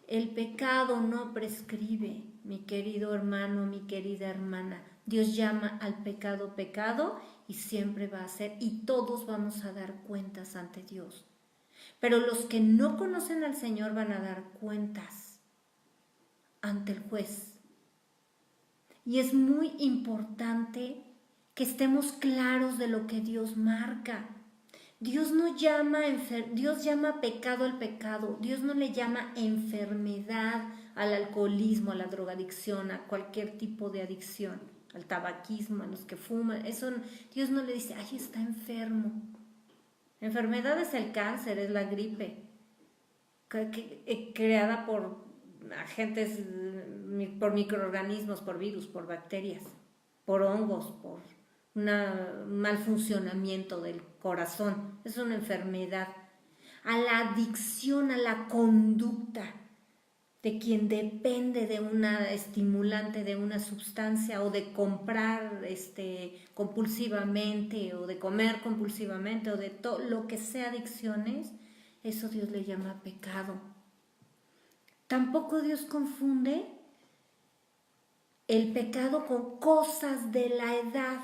[SPEAKER 1] El pecado no prescribe, mi querido hermano, mi querida hermana. Dios llama al pecado pecado y siempre va a ser, y todos vamos a dar cuentas ante Dios. Pero los que no conocen al Señor van a dar cuentas ante el juez. Y es muy importante que estemos claros de lo que Dios marca. Dios llama pecado al pecado. Dios no le llama enfermedad al alcoholismo, a la drogadicción, a cualquier tipo de adicción, al tabaquismo, a los que fuman. Eso Dios no le dice, ay, está enfermo. Enfermedad es el cáncer, es la gripe, creada por agentes, por microorganismos, por virus, por bacterias, por hongos, por un mal funcionamiento del corazón. Es una enfermedad. A la adicción, a la conducta de quien depende de una estimulante, de una sustancia, o de comprar compulsivamente, o de comer compulsivamente, o de todo lo que sea adicciones, eso Dios le llama pecado. Tampoco Dios confunde el pecado con cosas de la edad,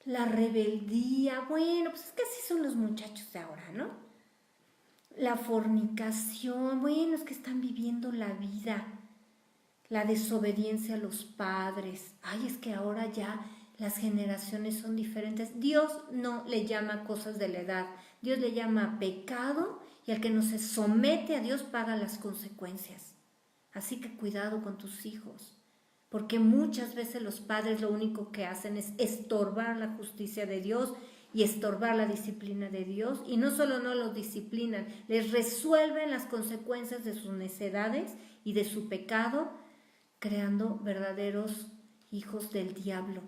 [SPEAKER 1] la rebeldía. Bueno, pues es que así son los muchachos de ahora, ¿no? La fornicación, bueno, es que están viviendo la vida, la desobediencia a los padres. Ay, es que ahora ya las generaciones son diferentes. Dios no le llama cosas de la edad, Dios le llama pecado, y al que no se somete a Dios paga las consecuencias. Así que cuidado con tus hijos, porque muchas veces los padres lo único que hacen es estorbar la justicia de Dios y estorbar la disciplina de Dios, y no solo no los disciplinan, les resuelven las consecuencias de sus necedades y de su pecado, creando verdaderos hijos del diablo.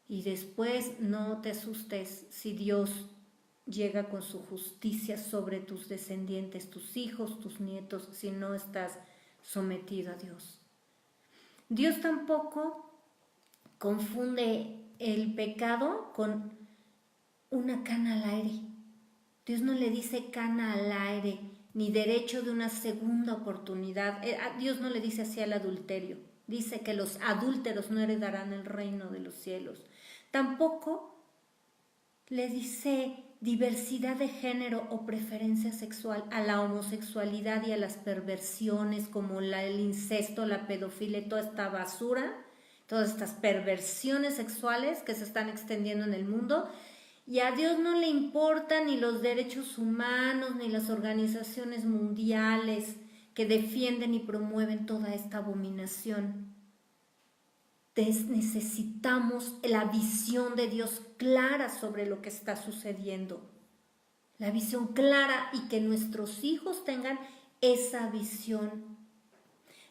[SPEAKER 1] Y después no te asustes si Dios llega con su justicia sobre tus descendientes, tus hijos, tus nietos, si no estás sometido a Dios. Dios tampoco confunde el pecado con una cana al aire. Dios no le dice cana al aire ni derecho de una segunda oportunidad. Dios no le dice así al adulterio. Dice que los adúlteros no heredarán el reino de los cielos. Tampoco le dice diversidad de género o preferencia sexual a la homosexualidad y a las perversiones como el incesto, la pedofilia y toda esta basura, todas estas perversiones sexuales que se están extendiendo en el mundo. Y a Dios no le importan ni los derechos humanos ni las organizaciones mundiales que defienden y promueven toda esta abominación. Necesitamos la visión de Dios clara sobre lo que está sucediendo. La visión clara y que nuestros hijos tengan esa visión.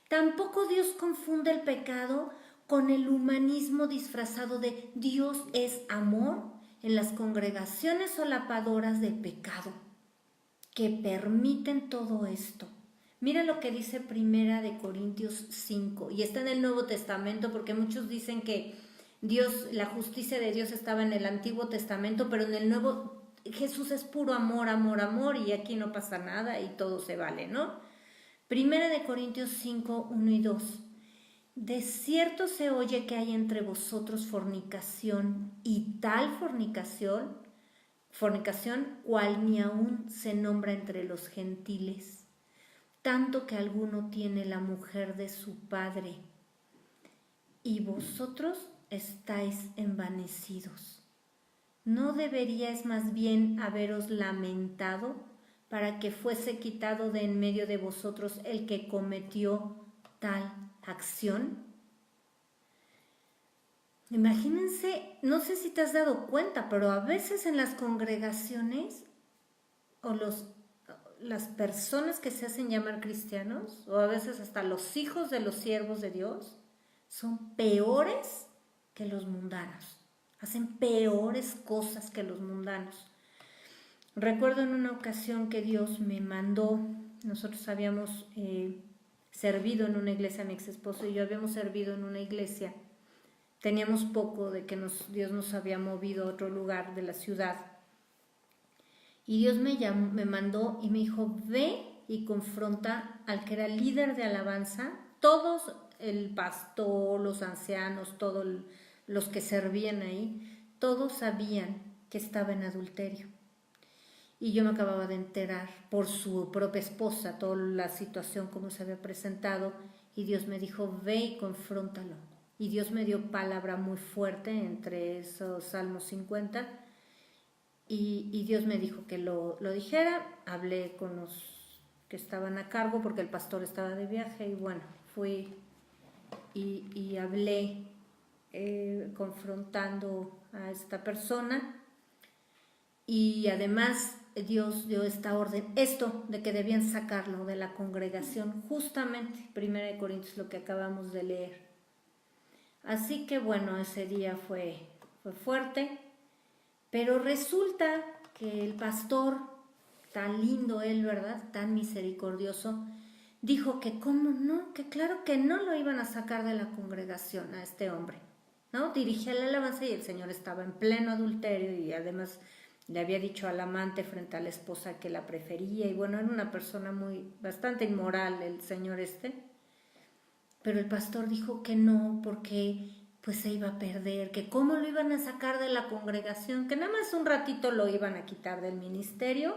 [SPEAKER 1] Tampoco Dios confunde el pecado con el humanismo disfrazado de Dios es amor en las congregaciones solapadoras del pecado que permiten todo esto. Mira lo que dice Primera de Corintios 5, y está en el Nuevo Testamento, porque muchos dicen que la justicia de Dios estaba en el Antiguo Testamento, pero en el Nuevo Jesús es puro amor, amor, amor, y aquí no pasa nada y todo se vale, ¿no? Primera de Corintios 5, 1 y 2. De cierto se oye que hay entre vosotros fornicación, y tal fornicación cual ni aún se nombra entre los gentiles, tanto que alguno tiene la mujer de su padre, y vosotros estáis envanecidos. ¿No deberíais más bien haberos lamentado para que fuese quitado de en medio de vosotros el que cometió tal acción? Imagínense, no sé si te has dado cuenta, pero a veces en las congregaciones o las personas que se hacen llamar cristianos, o a veces hasta los hijos de los siervos de Dios, son peores que los mundanos. Hacen peores cosas que los mundanos. Recuerdo en una ocasión que Dios me mandó, nosotros habíamos servido en una iglesia, mi ex esposo y yo habíamos servido en una iglesia. Teníamos poco de que Dios nos había movido a otro lugar de la ciudad. Y Dios me mandó y me dijo, ve y confronta al que era líder de alabanza, todos, el pastor, los ancianos, todos los que servían ahí, todos sabían que estaba en adulterio. Y yo me acababa de enterar por su propia esposa toda la situación como se había presentado, y Dios me dijo, ve y confróntalo. Y Dios me dio palabra muy fuerte entre esos Salmos 50, y Dios me dijo que lo dijera. Hablé con los que estaban a cargo porque el pastor estaba de viaje, y bueno, fui y hablé confrontando a esta persona, y además Dios dio esta orden, esto de que debían sacarlo de la congregación, justamente 1 Corintios, lo que acabamos de leer. Así que bueno, ese día fue fuerte, pero resulta que el pastor, tan lindo él, ¿verdad?, tan misericordioso, dijo que cómo no, que claro que no lo iban a sacar de la congregación a este hombre, ¿no? Dirigía la alabanza y el señor estaba en pleno adulterio, y además le había dicho al amante frente a la esposa que la prefería, y bueno, era una persona bastante inmoral el señor pero el pastor dijo que no, porque pues se iba a perder, que cómo lo iban a sacar de la congregación, que nada más un ratito lo iban a quitar del ministerio,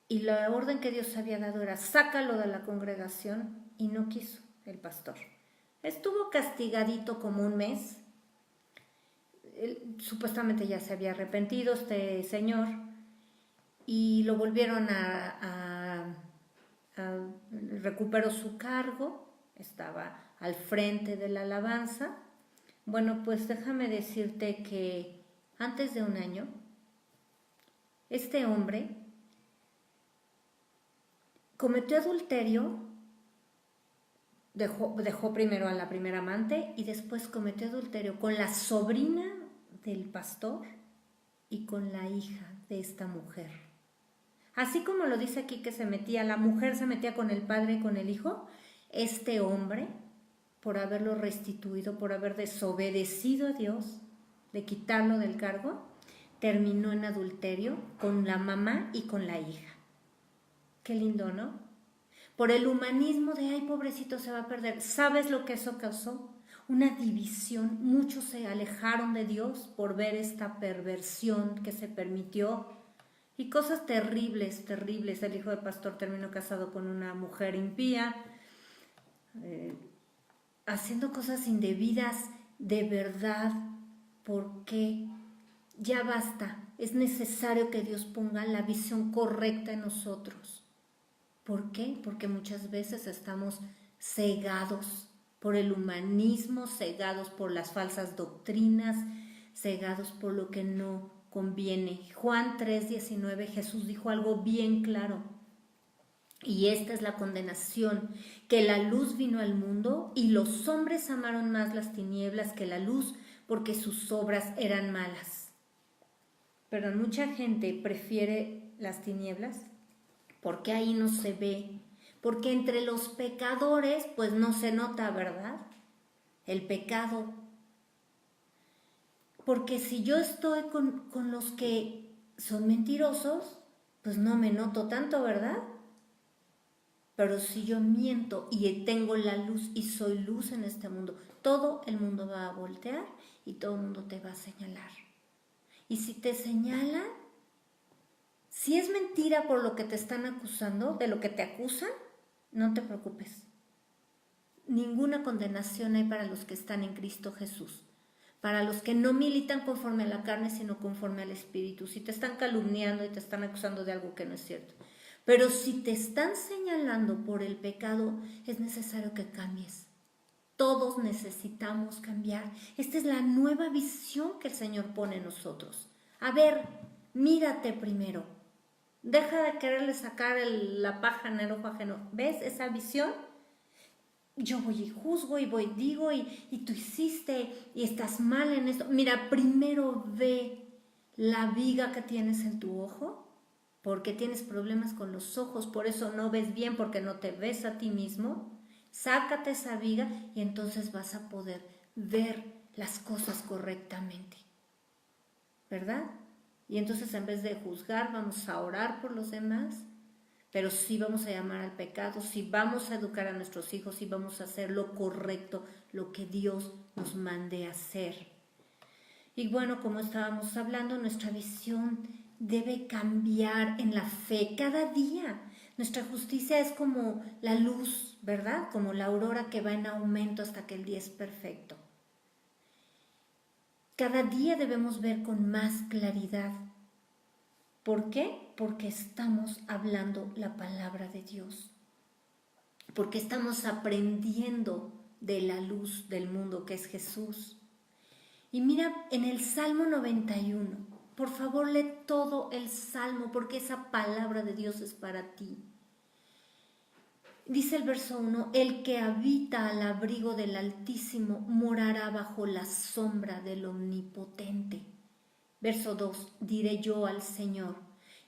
[SPEAKER 1] y la orden que Dios había dado era sácalo de la congregación, y no quiso el pastor. Estuvo castigadito como un mes. Él, supuestamente ya se había arrepentido este señor, y lo volvieron recuperó su cargo, estaba al frente de la alabanza. Bueno, pues déjame decirte que antes de un año, este hombre cometió adulterio, dejó primero a la primera amante y después cometió adulterio con la sobrina del pastor y con la hija de esta mujer. Así como lo dice aquí que la mujer se metía con el padre y con el hijo, este hombre, por haberlo restituido, por haber desobedecido a Dios, de quitarlo del cargo, terminó en adulterio con la mamá y con la hija. Qué lindo, ¿no? Por el humanismo de, ay, pobrecito, se va a perder. ¿Sabes lo que eso causó? Una división. Muchos se alejaron de Dios por ver esta perversión que se permitió. Y cosas terribles, terribles. El hijo del pastor terminó casado con una mujer impía, haciendo cosas indebidas. De verdad, ¿por qué? Ya basta. Es necesario que Dios ponga la visión correcta en nosotros. ¿Por qué? Porque muchas veces estamos cegados por el humanismo, cegados por las falsas doctrinas, cegados por lo que no conviene. Juan 3:19, Jesús dijo algo bien claro. Y esta es la condenación, que la luz vino al mundo y los hombres amaron más las tinieblas que la luz porque sus obras eran malas. Pero mucha gente prefiere las tinieblas porque ahí no se ve, porque entre los pecadores pues no se nota, ¿verdad? El pecado. Porque si yo estoy con los que son mentirosos, pues no me noto tanto, ¿verdad? Pero si yo miento y tengo la luz y soy luz en este mundo, todo el mundo va a voltear y todo el mundo te va a señalar. Y si te señalan, si es mentira por lo que te están acusando, de lo que te acusan, no te preocupes. Ninguna condenación hay para los que están en Cristo Jesús. Para los que no militan conforme a la carne, sino conforme al Espíritu. Si te están calumniando y te están acusando de algo que no es cierto. Pero si te están señalando por el pecado, es necesario que cambies. Todos necesitamos cambiar. Esta es la nueva visión que el Señor pone en nosotros. A ver, mírate primero. Deja de quererle sacar la paja en el ojo ajeno. ¿Ves esa visión? Yo voy y juzgo y voy, digo, y tú hiciste y estás mal en esto. Mira, primero ve la viga que tienes en tu ojo, porque tienes problemas con los ojos, por eso no ves bien, porque no te ves a ti mismo. Sácate esa viga y entonces vas a poder ver las cosas correctamente, ¿verdad? Y entonces en vez de juzgar, vamos a orar por los demás, pero sí vamos a llamar al pecado, sí vamos a educar a nuestros hijos, sí vamos a hacer lo correcto, lo que Dios nos mande a hacer. Y bueno, como estábamos hablando, nuestra visión debe cambiar en la fe cada día. Nuestra justicia es como la luz, ¿verdad? Como la aurora que va en aumento hasta que el día es perfecto. Cada día debemos ver con más claridad. ¿Por qué? Porque estamos hablando la palabra de Dios. Porque estamos aprendiendo de la luz del mundo que es Jesús. Y mira, en el Salmo 91, por favor lee todo el Salmo porque esa palabra de Dios es para ti. Dice el verso 1, el que habita al abrigo del Altísimo morará bajo la sombra del Omnipotente. Verso 2, diré yo al Señor,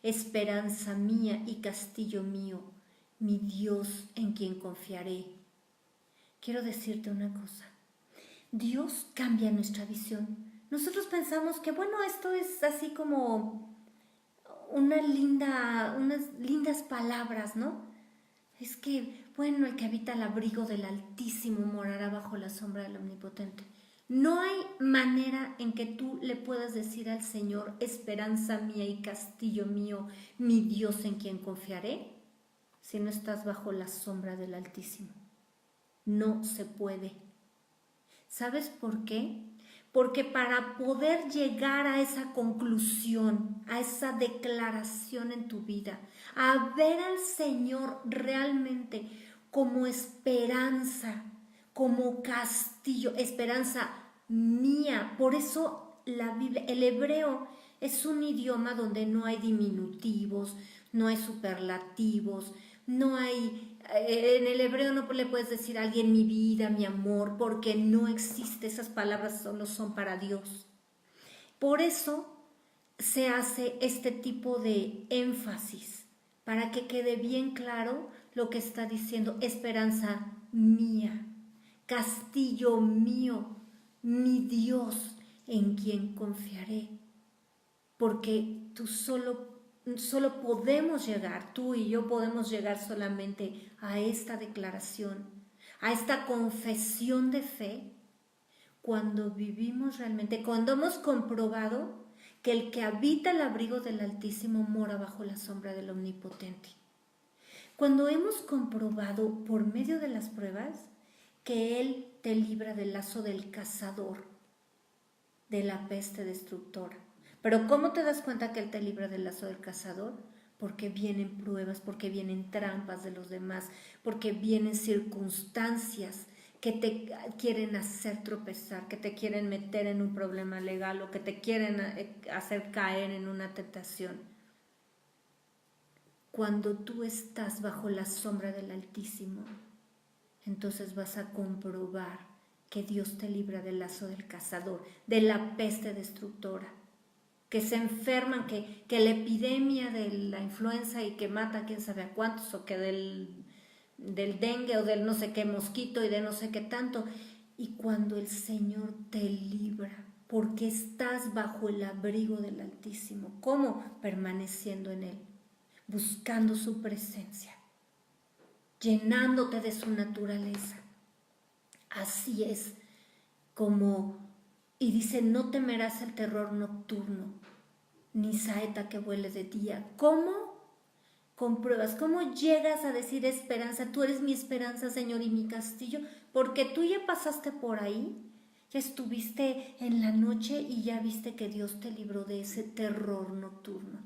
[SPEAKER 1] esperanza mía y castillo mío, mi Dios en quien confiaré. Quiero decirte una cosa, Dios cambia nuestra visión. Nosotros pensamos que bueno, esto es así como unas lindas palabras, ¿no? Es que, bueno, el que habita al abrigo del Altísimo morará bajo la sombra del Omnipotente. No hay manera en que tú le puedas decir al Señor, esperanza mía y castillo mío, mi Dios en quien confiaré, si no estás bajo la sombra del Altísimo. No se puede. ¿Sabes por qué? Porque para poder llegar a esa conclusión, a esa declaración en tu vida, a ver al Señor realmente como esperanza, como castillo, esperanza mía. Por eso la Biblia, el hebreo es un idioma donde no hay diminutivos, no hay superlativos, no hay... En el hebreo no le puedes decir a alguien mi vida, mi amor, porque no existe, esas palabras solo son para Dios. Por eso se hace este tipo de énfasis, para que quede bien claro lo que está diciendo, esperanza mía, castillo mío, mi Dios en quien confiaré, porque tú solo solo podemos llegar, tú y yo podemos llegar solamente a esta declaración, a esta confesión de fe, cuando vivimos realmente, cuando hemos comprobado que el que habita el abrigo del Altísimo mora bajo la sombra del Omnipotente. Cuando hemos comprobado por medio de las pruebas que Él te libra del lazo del cazador, de la peste destructora. Pero ¿cómo te das cuenta que Él te libra del lazo del cazador? Porque vienen pruebas, porque vienen trampas de los demás, porque vienen circunstancias que te quieren hacer tropezar, que te quieren meter en un problema legal o que te quieren hacer caer en una tentación. Cuando tú estás bajo la sombra del Altísimo, entonces vas a comprobar que Dios te libra del lazo del cazador, de la peste destructora, que se enferman, que la epidemia de la influenza y que mata a quién sabe a cuántos, o que del dengue o del no sé qué mosquito y de no sé qué tanto. Y cuando el Señor te libra, porque estás bajo el abrigo del Altísimo, ¿cómo? Permaneciendo en Él, buscando su presencia, llenándote de su naturaleza. Así es como, y dice, no temerás el terror nocturno, ni saeta que vuele de día. ¿Cómo compruebas? ¿Cómo llegas a decir esperanza? Tú eres mi esperanza, Señor, y mi castillo, porque tú ya pasaste por ahí, ya estuviste en la noche y ya viste que Dios te libró de ese terror nocturno.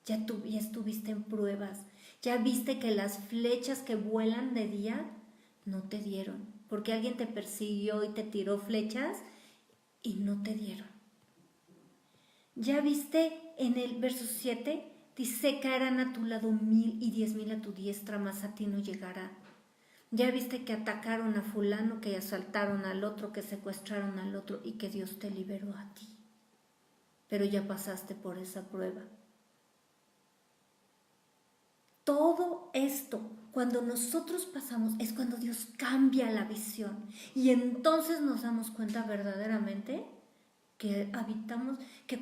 [SPEAKER 1] Ya estuviste en pruebas, ya viste que las flechas que vuelan de día no te dieron, porque alguien te persiguió y te tiró flechas y no te dieron. Ya viste en el verso 7, dice, caerán a tu lado 1000 y 10,000 a tu diestra, mas a ti no llegará. Ya viste que atacaron a fulano, que asaltaron al otro, que secuestraron al otro y que Dios te liberó a ti. Pero ya pasaste por esa prueba. Todo esto, cuando nosotros pasamos, es cuando Dios cambia la visión y entonces nos damos cuenta verdaderamente que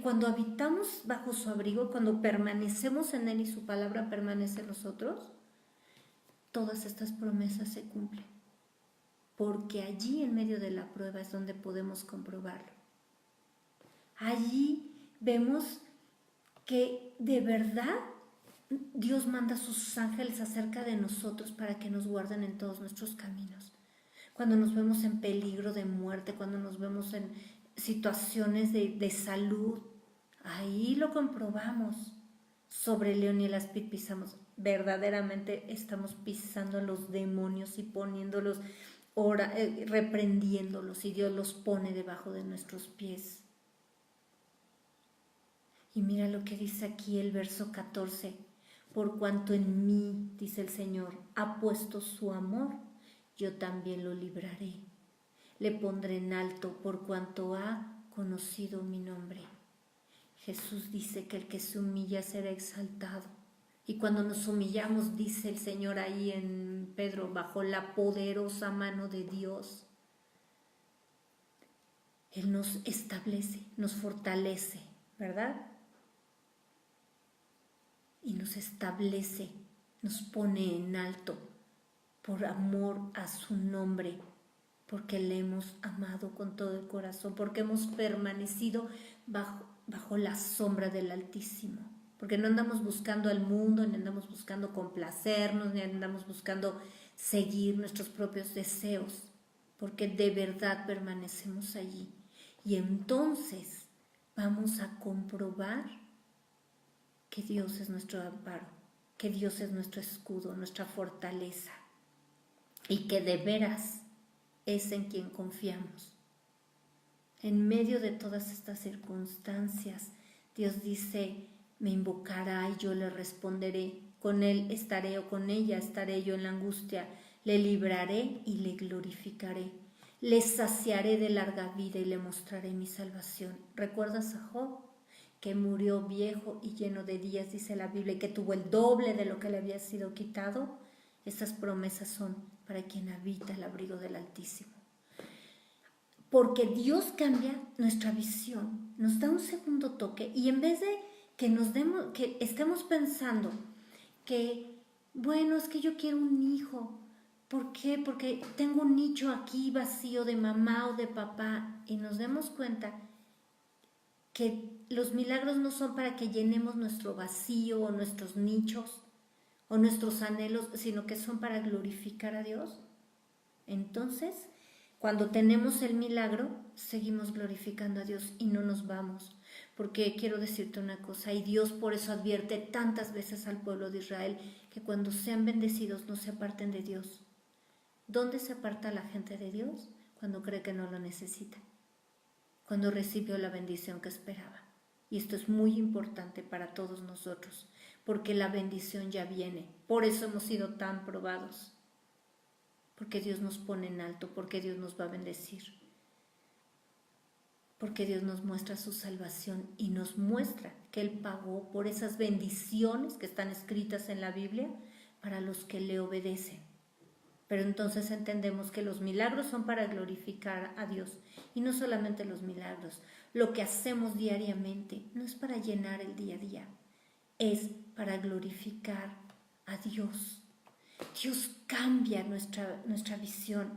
[SPEAKER 1] cuando habitamos bajo su abrigo, cuando permanecemos en Él y su palabra permanece en nosotros, todas estas promesas se cumplen. Porque allí en medio de la prueba es donde podemos comprobarlo. Allí vemos que de verdad Dios manda a sus ángeles acerca de nosotros para que nos guarden en todos nuestros caminos. Cuando nos vemos en peligro de muerte, cuando nos vemos en situaciones de salud, ahí lo comprobamos. Sobre el león y el áspid pisamos. Verdaderamente estamos pisando a los demonios y poniéndolos, reprendiéndolos, y Dios los pone debajo de nuestros pies. Y mira lo que dice aquí el verso 14. Por cuanto en mí, dice el Señor, ha puesto su amor, yo también lo libraré. Le pondré en alto por cuanto ha conocido mi nombre. Jesús dice que el que se humilla será exaltado. Y cuando nos humillamos, dice el Señor ahí en Pedro, bajo la poderosa mano de Dios, Él nos establece, nos fortalece, ¿verdad? Y nos establece, nos pone en alto por amor a su nombre, porque le hemos amado con todo el corazón, porque hemos permanecido bajo la sombra del Altísimo, porque no andamos buscando al mundo, ni andamos buscando complacernos, ni andamos buscando seguir nuestros propios deseos, porque de verdad permanecemos allí. Y entonces vamos a comprobar que Dios es nuestro amparo, que Dios es nuestro escudo, nuestra fortaleza, y que de veras es en quien confiamos. En medio de todas estas circunstancias, Dios dice, me invocará y yo le responderé, con él estaré o con ella estaré yo en la angustia, le libraré y le glorificaré, le saciaré de larga vida y le mostraré mi salvación. ¿Recuerdas a Job? Que murió viejo y lleno de días, dice la Biblia, y que tuvo el doble de lo que le había sido quitado. Estas promesas son para quien habita el abrigo del Altísimo. Porque Dios cambia nuestra visión, nos da un segundo toque y en vez de que estemos pensando que, bueno, es que yo quiero un hijo. ¿Por qué? Porque tengo un nicho aquí vacío de mamá o de papá, y nos demos cuenta que los milagros no son para que llenemos nuestro vacío o nuestros nichos o nuestros anhelos, sino que son para glorificar a Dios. Entonces, cuando tenemos el milagro, seguimos glorificando a Dios y no nos vamos. Porque quiero decirte una cosa, y Dios por eso advierte tantas veces al pueblo de Israel que cuando sean bendecidos no se aparten de Dios. ¿Dónde se aparta la gente de Dios? Cuando cree que no lo necesita, cuando recibió la bendición que esperaba. Y esto es muy importante para todos nosotros, porque la bendición ya viene. Por eso hemos sido tan probados, porque Dios nos pone en alto, porque Dios nos va a bendecir, porque Dios nos muestra su salvación y nos muestra que Él pagó por esas bendiciones que están escritas en la Biblia para los que le obedecen. Pero entonces entendemos que los milagros son para glorificar a Dios, y no solamente los milagros, lo que hacemos diariamente no es para llenar el día a día, es para glorificar a Dios. Dios cambia nuestra visión.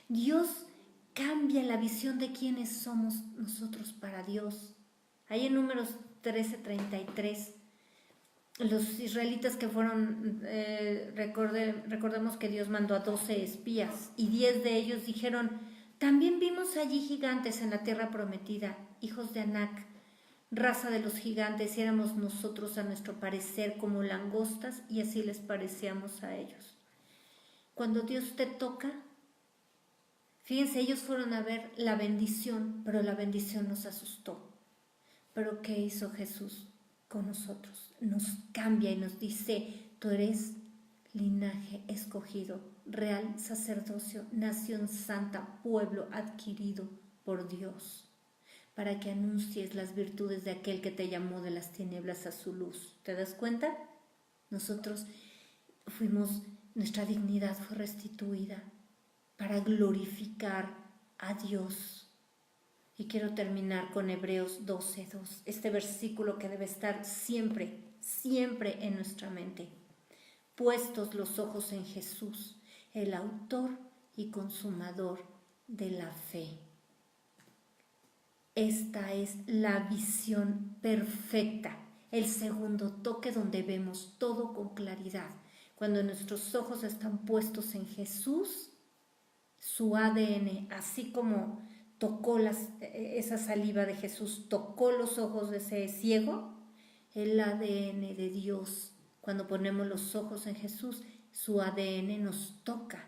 [SPEAKER 1] Dios cambia la visión de quiénes somos nosotros para Dios. Ahí en Números 13:33, los israelitas que fueron, recordemos que Dios mandó a 12 espías y 10 de ellos dijeron: también vimos allí gigantes en la tierra prometida, hijos de Anac, raza de los gigantes, y éramos nosotros a nuestro parecer como langostas, y así les parecíamos a ellos. Cuando Dios te toca, fíjense, ellos fueron a ver la bendición, pero la bendición nos asustó. Pero ¿qué hizo Jesús con nosotros? Nos cambia y nos dice: tú eres linaje escogido, real sacerdocio, nación santa, pueblo adquirido por Dios, para que anuncies las virtudes de aquel que te llamó de las tinieblas a su luz. ¿Te das cuenta? Nosotros nuestra dignidad fue restituida para glorificar a Dios. Y quiero terminar con Hebreos 12:2, este versículo que debe estar siempre, siempre en nuestra mente. Puestos los ojos en Jesús, el autor y consumador de la fe. Esta es la visión perfecta, el segundo toque donde vemos todo con claridad. Cuando nuestros ojos están puestos en Jesús, su ADN, así como tocó esa saliva de Jesús, tocó los ojos de ese ciego, el ADN de Dios, cuando ponemos los ojos en Jesús, su ADN nos toca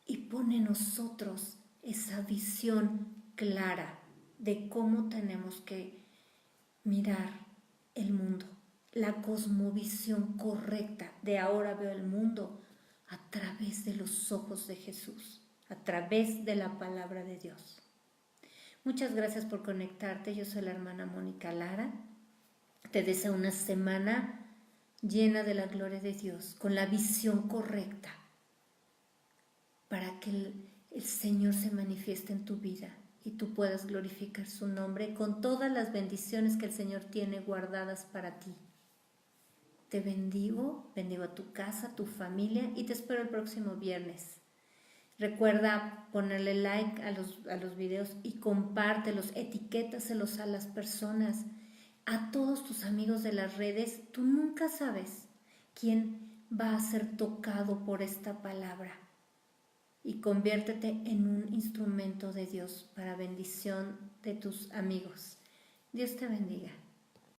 [SPEAKER 1] y pone en nosotros esa visión clara de cómo tenemos que mirar el mundo, la cosmovisión correcta de ahora veo el mundo a través de los ojos de Jesús, a través de la palabra de Dios. Muchas gracias por conectarte. Yo soy la hermana Mónica Lara. Te deseo una semana llena de la gloria de Dios, con la visión correcta, para que el Señor se manifieste en tu vida y tú puedas glorificar su nombre con todas las bendiciones que el Señor tiene guardadas para ti. Te bendigo a tu casa, a tu familia, y te espero el próximo viernes. Recuerda ponerle like a los videos y compártelos, etiquétaselos a las personas, a todos tus amigos de las redes. Tú nunca sabes quién va a ser tocado por esta palabra, y conviértete en un instrumento de Dios para bendición de tus amigos. Dios te bendiga.